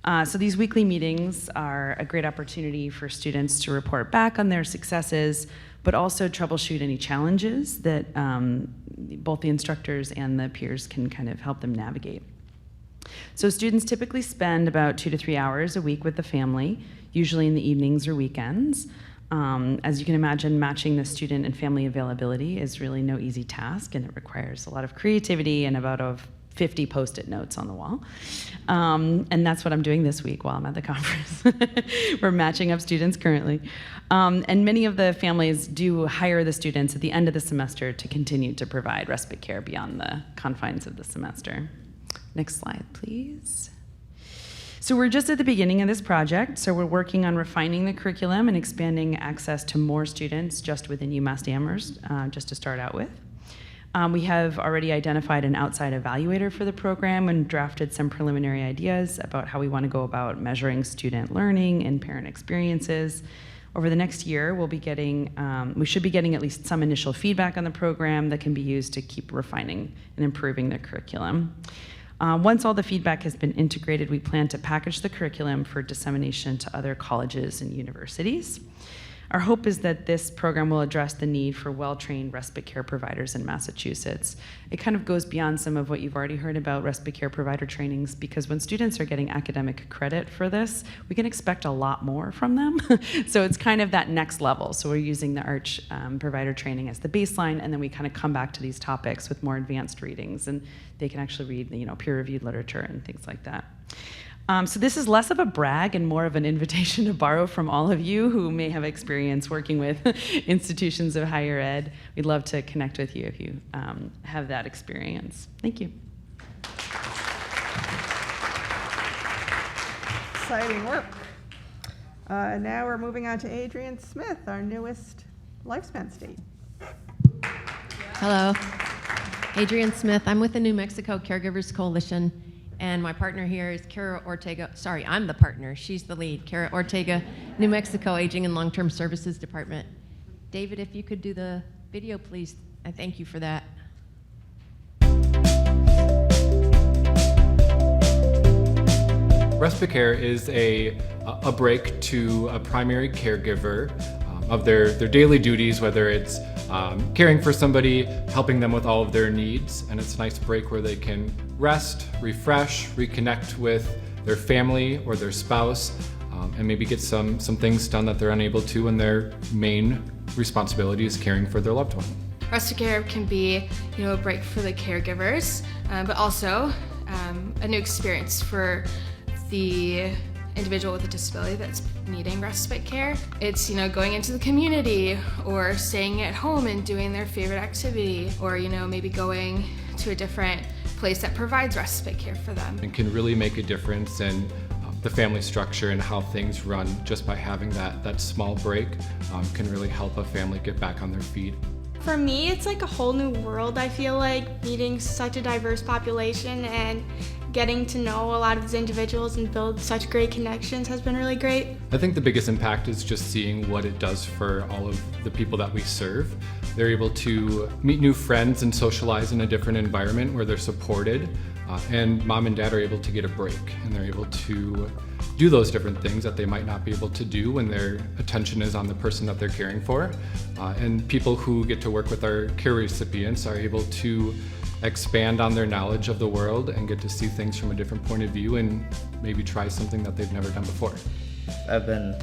So these weekly meetings are a great opportunity for students to report back on their successes, but also troubleshoot any challenges that both the instructors and the peers can kind of help them navigate. So students typically spend about 2 to 3 hours a week with the family, usually in the evenings or weekends. As you can imagine, matching the student and family availability is really no easy task, and it requires a lot of creativity and about 50 Post-it notes on the wall. And that's what I'm doing this week while I'm at the conference. We're matching up students currently. And many of the families do hire the students at the end of the semester to continue to provide respite care beyond the confines of the semester. Next slide, please. So we're just at the beginning of this project, so we're working on refining the curriculum and expanding access to more students just within UMass Amherst, just to start out with. We have already identified an outside evaluator for the program and drafted some preliminary ideas about how we want to go about measuring student learning and parent experiences. Over the next year, we should be getting at least some initial feedback on the program that can be used to keep refining and improving the curriculum. Once all the feedback has been integrated, we plan to package the curriculum for dissemination to other colleges and universities. Our hope is that this program will address the need for well-trained respite care providers in Massachusetts. It kind of goes beyond some of what you've already heard about respite care provider trainings, because when students are getting academic credit for this, we can expect a lot more from them. So it's kind of that next level. So we're using the ARCH provider training as the baseline, and then we kind of come back to these topics with more advanced readings, and they can actually read, peer-reviewed literature and things like that. So this is less of a brag and more of an invitation to borrow from all of you who may have experience working with institutions of higher ed. We'd love to connect with you if you have that experience. Thank you. Exciting work. Now we're moving on to Adrienne Smith, our newest Lifespan state. Hello, Adrienne Smith. I'm with the New Mexico Caregivers Coalition. And my partner here is Kara Ortega. Sorry, I'm the partner. She's the lead. Kara Ortega, New Mexico Aging and Long-Term Services Department. David, if you could do the video, please. I thank you for that. Respite care is a break to a primary caregiver of their daily duties, whether it's caring for somebody, helping them with all of their needs, and it's a nice break where they can rest, refresh, reconnect with their family or their spouse, and maybe get some things done that they're unable to when their main responsibility is caring for their loved one. Respite care can be, a break for the caregivers, but also a new experience for the individual with a disability that's needing respite care. It's, going into the community or staying at home and doing their favorite activity, or, maybe going to a different place that provides respite care for them. It can really make a difference in the family structure and how things run just by having that small break can really help a family get back on their feet. For me, it's like a whole new world. I feel like meeting such a diverse population and getting to know a lot of these individuals and build such great connections has been really great. I think the biggest impact is just seeing what it does for all of the people that we serve. They're able to meet new friends and socialize in a different environment where they're supported, and mom and dad are able to get a break, and they're able to do those different things that they might not be able to do when their attention is on the person that they're caring for. And people who get to work with our care recipients are able to expand on their knowledge of the world and get to see things from a different point of view and maybe try something that they've never done before. I've been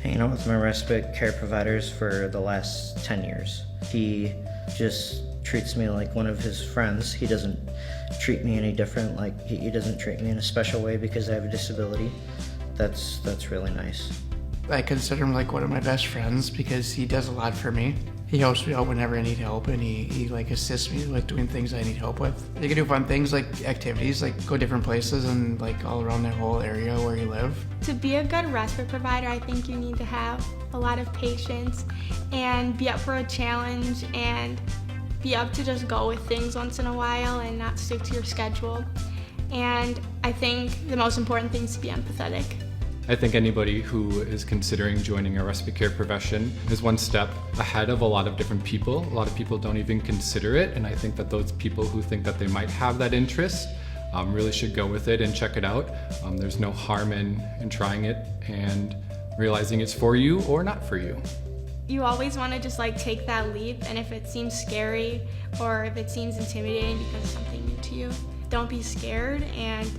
hanging out with my respite care providers for the last 10 years. He just treats me like one of his friends. He doesn't treat me any different, like he doesn't treat me in a special way because I have a disability. That's really nice. I consider him like one of my best friends because he does a lot for me. He helps me out whenever I need help, and he like assists me with doing things I need help with. You can do fun things like activities, like go different places and like all around the whole area where you live. To be a good respite provider, I think you need to have a lot of patience and be up for a challenge and be up to just go with things once in a while and not stick to your schedule. And I think the most important thing is to be empathetic. I think anybody who is considering joining a respite care profession is one step ahead of a lot of different people. A lot of people don't even consider it, and I think that those people who think that they might have that interest really should go with it and check it out. There's no harm in trying it and realizing it's for you or not for you. You always want to just like take that leap, and if it seems scary or if it seems intimidating because it's something new to you, don't be scared. And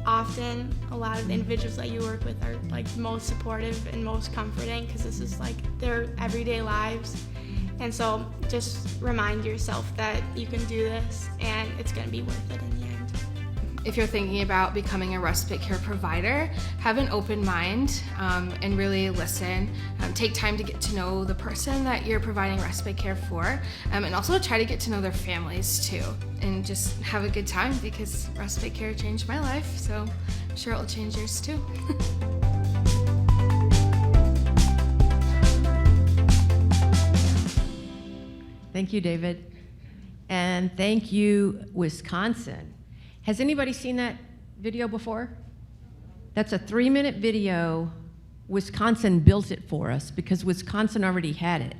often a lot of the individuals that you work with are like most supportive and most comforting because this is like their everyday lives. And so just remind yourself that you can do this and it's going to be worth it in the end. If you're thinking about becoming a respite care provider, have an open mind and really listen. Take time to get to know the person that you're providing respite care for, and also try to get to know their families too. And just have a good time because respite care changed my life, so I'm sure it'll change yours too. Thank you, David. And thank you, Wisconsin. Has anybody seen that video before? That's a 3-minute video. Wisconsin built it for us because Wisconsin already had it.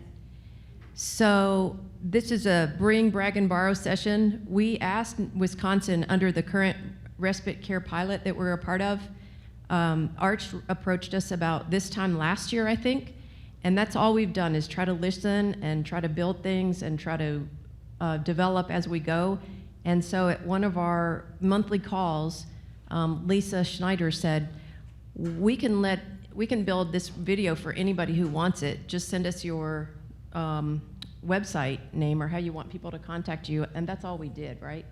So this is a bring, brag, and borrow session. We asked Wisconsin under the current respite care pilot that we're a part of. Arch approached us about this time last year, I think, and that's all we've done is try to listen and try to build things and try to develop as we go. And so at one of our monthly calls, Lisa Schneider said, we can build this video for anybody who wants it. Just send us your website name or how you want people to contact you. And that's all we did, right?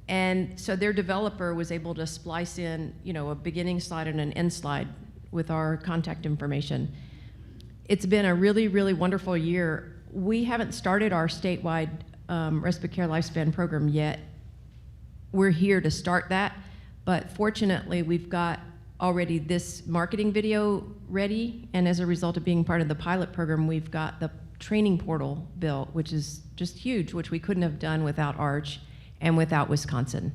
And so their developer was able to splice in, a beginning slide and an end slide with our contact information. It's been a really, really wonderful year. We haven't started our statewide respite care lifespan program yet. We're here to start that, but fortunately we've got already this marketing video ready, and as a result of being part of the pilot program, we've got the training portal built, which is just huge, which we couldn't have done without Arch and without Wisconsin.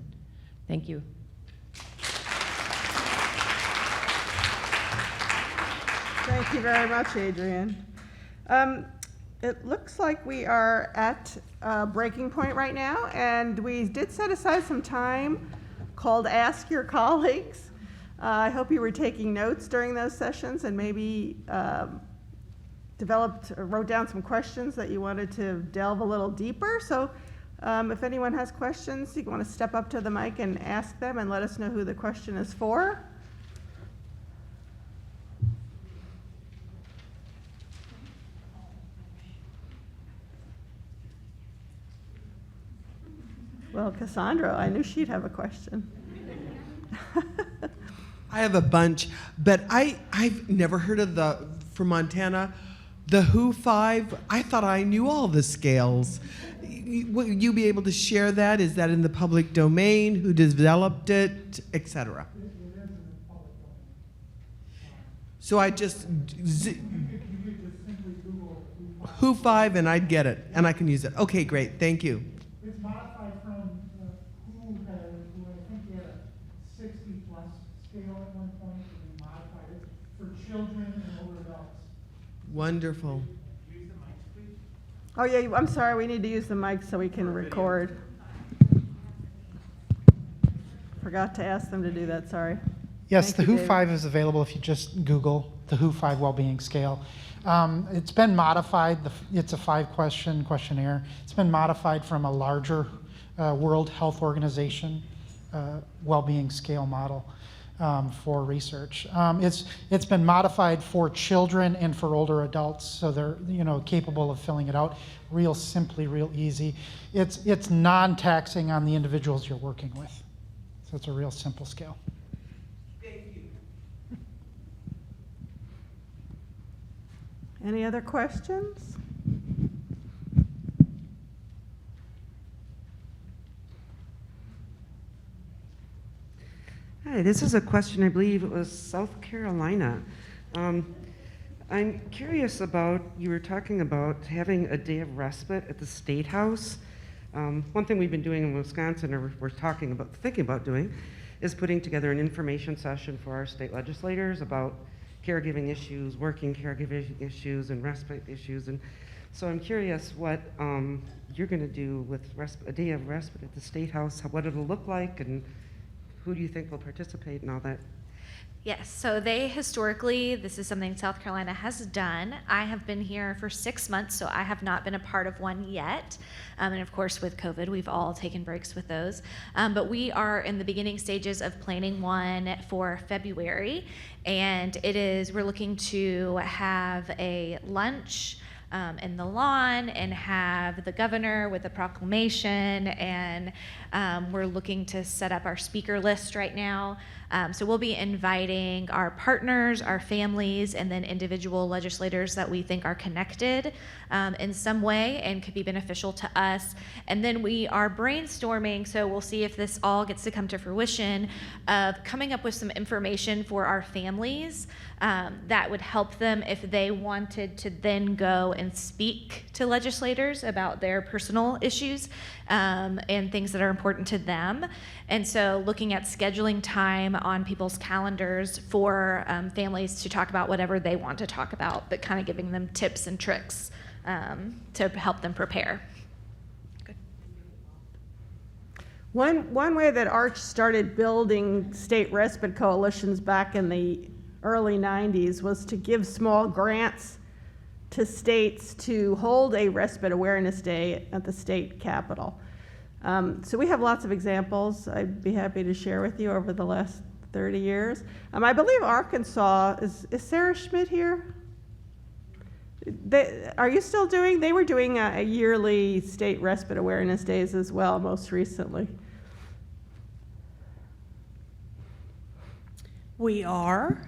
Thank you. Thank you very much, Adrienne. It looks like we are at a breaking point right now, and we did set aside some time called Ask Your Colleagues. I hope you were taking notes during those sessions and maybe wrote down some questions that you wanted to delve a little deeper. So if anyone has questions, you want to step up to the mic and ask them and let us know who the question is for. Well, Cassandra, I knew she'd have a question. I have a bunch, but I've never heard of from Montana, the WHO 5. I thought I knew all the scales. Will you be able to share that? Is that in the public domain? Who developed it, etc.? So I just WHO 5 and I'd get it, and I can use it. Okay, great, thank you. It's modified from who I think they had a 60+ scale at one point, and they modified it for children and older adults. Wonderful. Oh yeah, I'm sorry, we need to use the mic so we can record. Forgot to ask them to do that, sorry. Yes, Thank the you, WHO David. 5 is available if you just Google the WHO 5 Wellbeing Scale. It's been modified, it's a 5-question questionnaire. It's been modified from a larger World Health Organization wellbeing scale model for research. It's been modified for children and for older adults, so they're capable of filling it out real simply, real easy. It's non-taxing on the individuals you're working with, so it's a real simple scale. Any other questions? Hi, this is a question, I believe it was South Carolina. I'm curious about, you were talking about having a day of respite at the State House. One thing we've been doing in Wisconsin, or we're thinking about doing, is putting together an information session for our state legislators about caregiving issues, working caregiving issues, and respite issues. And so I'm curious what you're going to do with a day of respite at the State House, what it'll look like, and who do you think will participate and all that? Yes, so this is something South Carolina has done. I have been here for 6 months, so I have not been a part of one yet. And of course, with COVID, we've all taken breaks with those. But we are in the beginning stages of planning one for February. And we're looking to have a lunch in the lawn and have the governor with a proclamation, and we're looking to set up our speaker list right now. So we'll be inviting our partners, our families, and then individual legislators that we think are connected in some way and could be beneficial to us. And then we are brainstorming, so we'll see if this all gets to come to fruition, of coming up with some information for our families that would help them if they wanted to then go and speak to legislators about their personal issues and things that are important to them. And so looking at scheduling time on people's calendars for families to talk about whatever they want to talk about, but kind of giving them tips and tricks to help them prepare. Good. One way that ARCH started building state respite coalitions back in the early 90s was to give small grants to states to hold a respite awareness day at the state capitol. So we have lots of examples I'd be happy to share with you over the last 30 years. I believe Arkansas, is Sarah Schmidt here? Are you still doing? They were doing a yearly state respite awareness days as well, most recently. We are.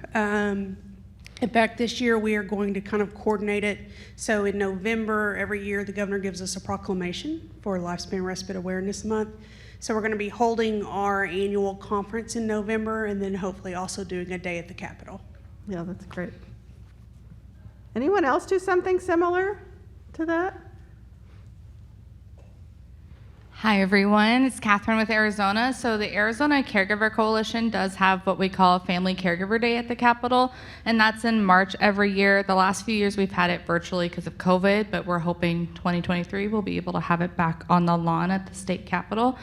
In fact, this year we are going to kind of coordinate it. So in November, every year, the governor gives us a proclamation for Lifespan Respite Awareness Month. So we're going to be holding our annual conference in November, and then hopefully also doing a day at the Capitol. Yeah, that's great. Anyone else do something similar to that? Hi everyone, it's Catherine with Arizona. So the Arizona Caregiver Coalition does have what we call Family Caregiver Day at the Capitol, and that's in March every year. The last few years we've had it virtually because of COVID, but we're hoping 2023 we'll be able to have it back on the lawn at the state capitol.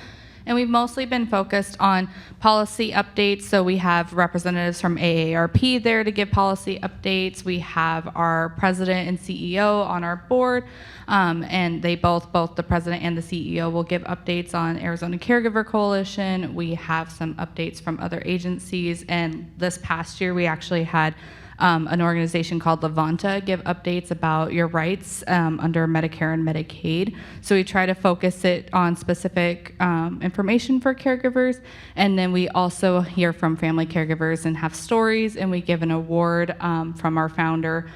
And we've mostly been focused on policy updates. So we have representatives from AARP there to give policy updates. We have our president and CEO on our board, and they both the president and the CEO will give updates on Arizona Caregiver Coalition. We have some updates from other agencies, and this past year we actually had an organization called Levanta give updates about your rights under Medicare and Medicaid. So we try to focus it on specific information for caregivers, and then we also hear from family caregivers and have stories, and we give an award from our founder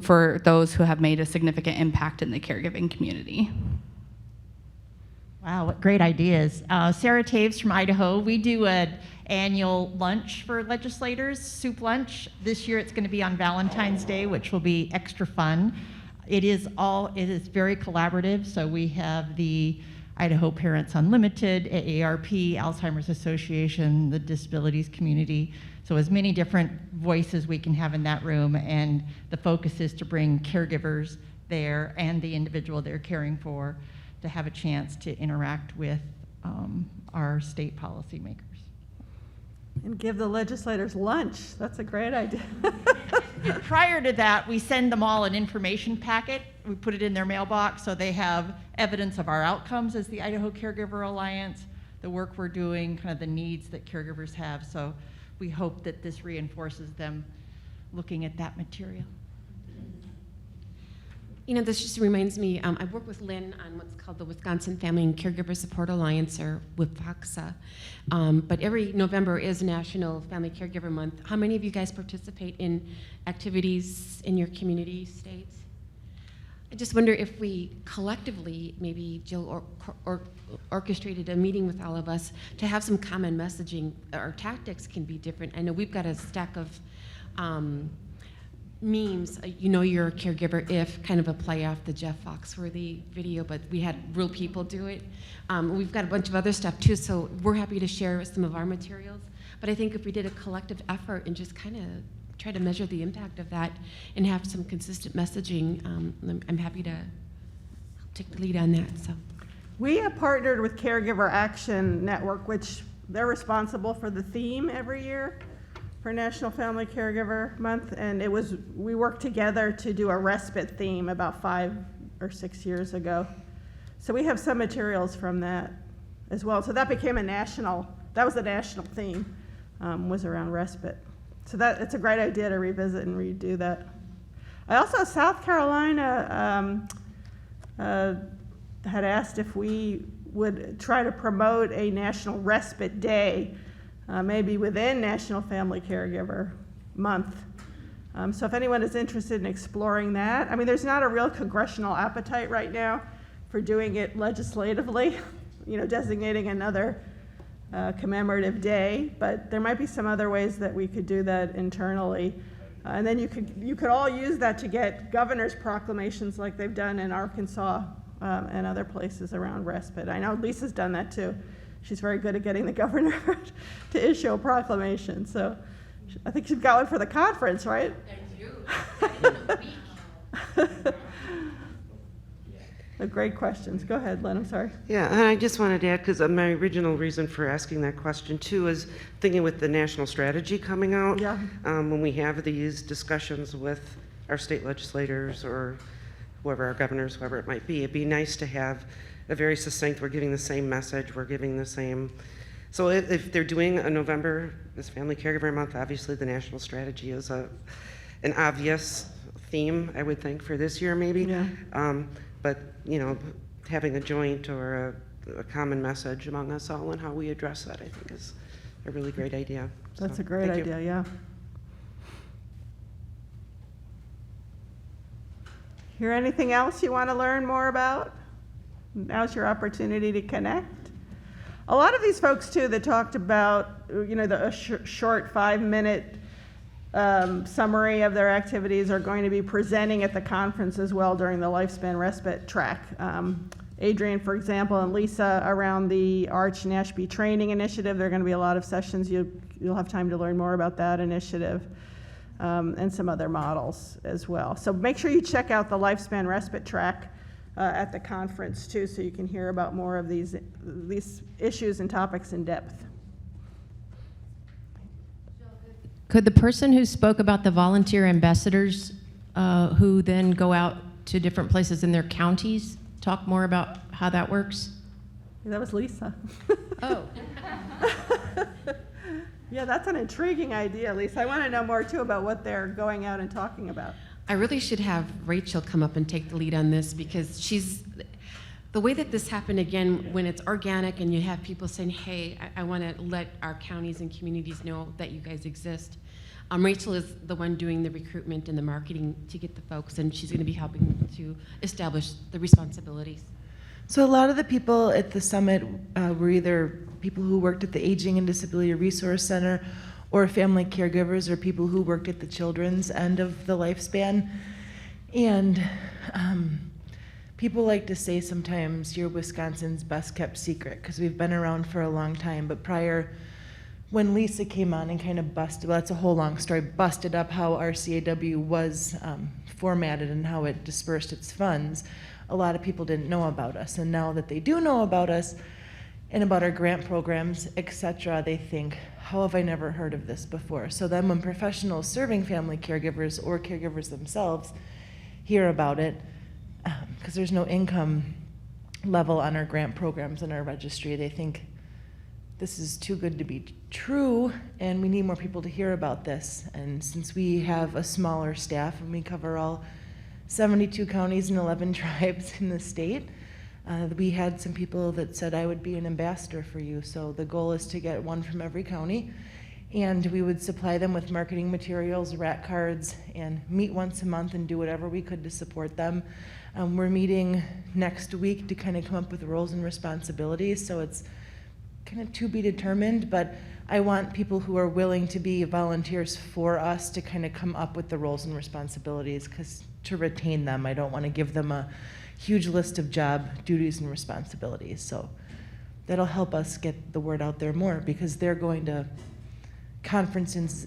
for those who have made a significant impact in the caregiving community. Wow, what great ideas. Sarah Taves from Idaho. We do an annual lunch for legislators, soup lunch. This year it's going to be on Valentine's Day, which will be extra fun. It is very collaborative, so we have the Idaho Parents Unlimited, AARP, Alzheimer's Association, the disabilities community. So as many different voices we can have in that room, and the focus is to bring caregivers there and the individual they're caring for to have a chance to interact with our state policymakers. And give the legislators lunch. That's a great idea. Prior to that, we send them all an information packet. We put it in their mailbox so they have evidence of our outcomes as the Idaho Caregiver Alliance, the work we're doing, kind of the needs that caregivers have. So we hope that this reinforces them looking at that material. You know, this just reminds me, I work with Lynn on what's called the Wisconsin Family and Caregiver Support Alliance, or WFACSA. But every November is National Family Caregiver Month. How many of you guys participate in activities in your community states? I just wonder if we collectively, maybe Jill orchestrated a meeting with all of us to have some common messaging. Our tactics can be different. I know we've got a stack of memes, you know you're a caregiver if, kind of a play off the Jeff Foxworthy video, but we had real people do it. We've got a bunch of other stuff too, so we're happy to share some of our materials. But I think if we did a collective effort and just kind of try to measure the impact of that and have some consistent messaging, I'm happy to take the lead on that. So We have partnered with Caregiver Action Network, which they're responsible for the theme every year for National Family Caregiver Month, and we worked together to do a respite theme about 5 or 6 years ago. So we have some materials from that as well. So that became that was the national theme, was around respite. So it's a great idea to revisit and redo that. I also, South Carolina had asked if we would try to promote a National Respite Day, maybe within National Family Caregiver Month. So if anyone is interested in exploring that, I mean, there's not a real congressional appetite right now for doing it legislatively, designating another commemorative day, but there might be some other ways that we could do that internally. And then you could all use that to get governor's proclamations like they've done in Arkansas and other places around respite. I know Lisa's done that too. She's very good at getting the governor to issue a proclamation. So I think she's got one for the conference, right? Great questions. Go ahead, Len. I'm sorry. Yeah, and I just wanted to add, because my original reason for asking that question too is thinking with the national strategy coming out. Yeah. When we have these discussions with our state legislators or whoever, our governors, whoever it might be, it'd be nice to have a very succinct, we're giving the same message, we're giving the same. So if they're doing a November, this Family Caregiver Month, obviously the national strategy is an obvious theme, I would think, for this year maybe. Yeah. But having a joint or a common message among us all and how we address that, I think, is a really great idea. That's So, a great thank you. idea, yeah. Hear anything else you want to learn more about? Now's your opportunity to connect. A lot of these folks too that talked about, the short 5-minute summary of their activities are going to be presenting at the conference as well during the Lifespan Respite track. Adrian, for example, and Lisa around the Arch Nashby Training Initiative. There are going to be a lot of sessions. You'll have time to learn more about that initiative and some other models as well. So make sure you check out the Lifespan Respite track at the conference too, so you can hear about more of these issues and topics in depth. Could the person who spoke about the volunteer ambassadors who then go out to different places in their counties talk more about how that works? That was Lisa. Oh. Yeah, that's an intriguing idea, Lisa. I want to know more too about what they're going out and talking about. I really should have Rachel come up and take the lead on this, because she's, the way that this happened again, when it's organic and you have people saying, hey, I want to let our counties and communities know that you guys exist. Rachel is the one doing the recruitment and the marketing to get the folks, and she's going to be helping to establish the responsibilities. So a lot of the people at the summit were either people who worked at the Aging and Disability Resource Center or family caregivers or people who worked at the children's end of the lifespan. And people like to say sometimes you're Wisconsin's best kept secret because we've been around for a long time. But prior, when Lisa came on and kind of busted, well, that's a whole long story, busted up how our CAW was formatted and how it dispersed its funds, a lot of people didn't know about us. And now that they do know about us and about our grant programs, etc., they think, how have I never heard of this before? So then when professionals serving family caregivers or caregivers themselves hear about it, because there's no income level on our grant programs and our registry, they think this is too good to be true and we need more people to hear about this. And since we have a smaller staff and we cover all 72 counties and 11 tribes in the state, we had some people that said I would be an ambassador for you. So the goal is to get one from every county, and we would supply them with marketing materials, rat cards, and meet once a month and do whatever we could to support them. We're meeting next week to kind of come up with roles and responsibilities, so it's kind of to be determined, but I want people who are willing to be volunteers for us to kind of come up with the roles and responsibilities, because to retain them, I don't want to give them a huge list of job duties and responsibilities. So that'll help us get the word out there more, because they're going to conferences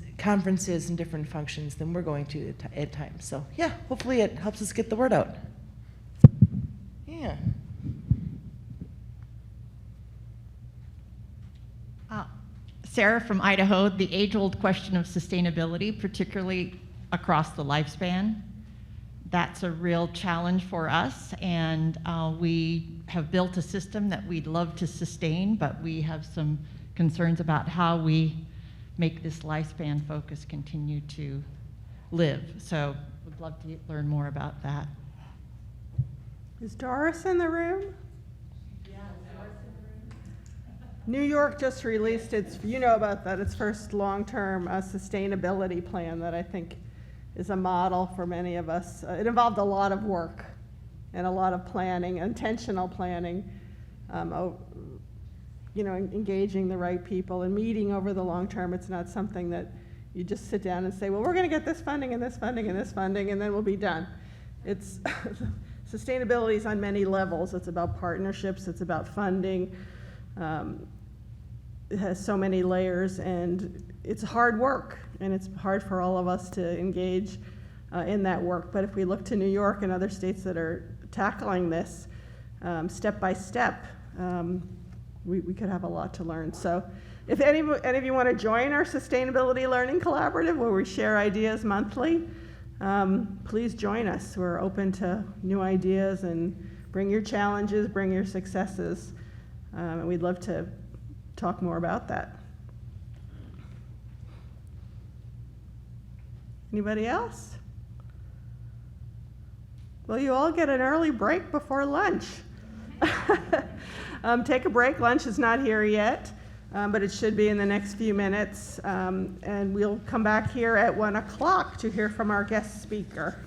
and different functions than we're going to at times. So yeah, hopefully it helps us get the word out. Yeah. Sarah from Idaho, the age-old question of sustainability, particularly across the lifespan. That's a real challenge for us, and we have built a system that we'd love to sustain, but we have some concerns about how we make this lifespan focus continue to live. So we'd love to learn more about that. Is Doris in the room? New York just released its, you know about that, its first long-term sustainability plan that I think is a model for many of us. It involved a lot of work and a lot of planning, intentional planning, engaging the right people and meeting over the long term. It's not something that you just sit down and say, well, we're going to get this funding and this funding and this funding, and then we'll be done. It's sustainability is on many levels. It's about partnerships. It's about funding. It has so many layers, and it's hard work, and it's hard for all of us to engage in that work. But if we look to New York and other states that are tackling this step by step, we could have a lot to learn. So if any of you want to join our Sustainability Learning Collaborative, where we share ideas monthly, please join us. We're open to new ideas, and bring your challenges, bring your successes. And we'd love to talk more about that. Anybody else? Well, you all get an early break before lunch. Take a break. Lunch is not here yet, but it should be in the next few minutes. And we'll come back here at 1 o'clock to hear from our guest speaker.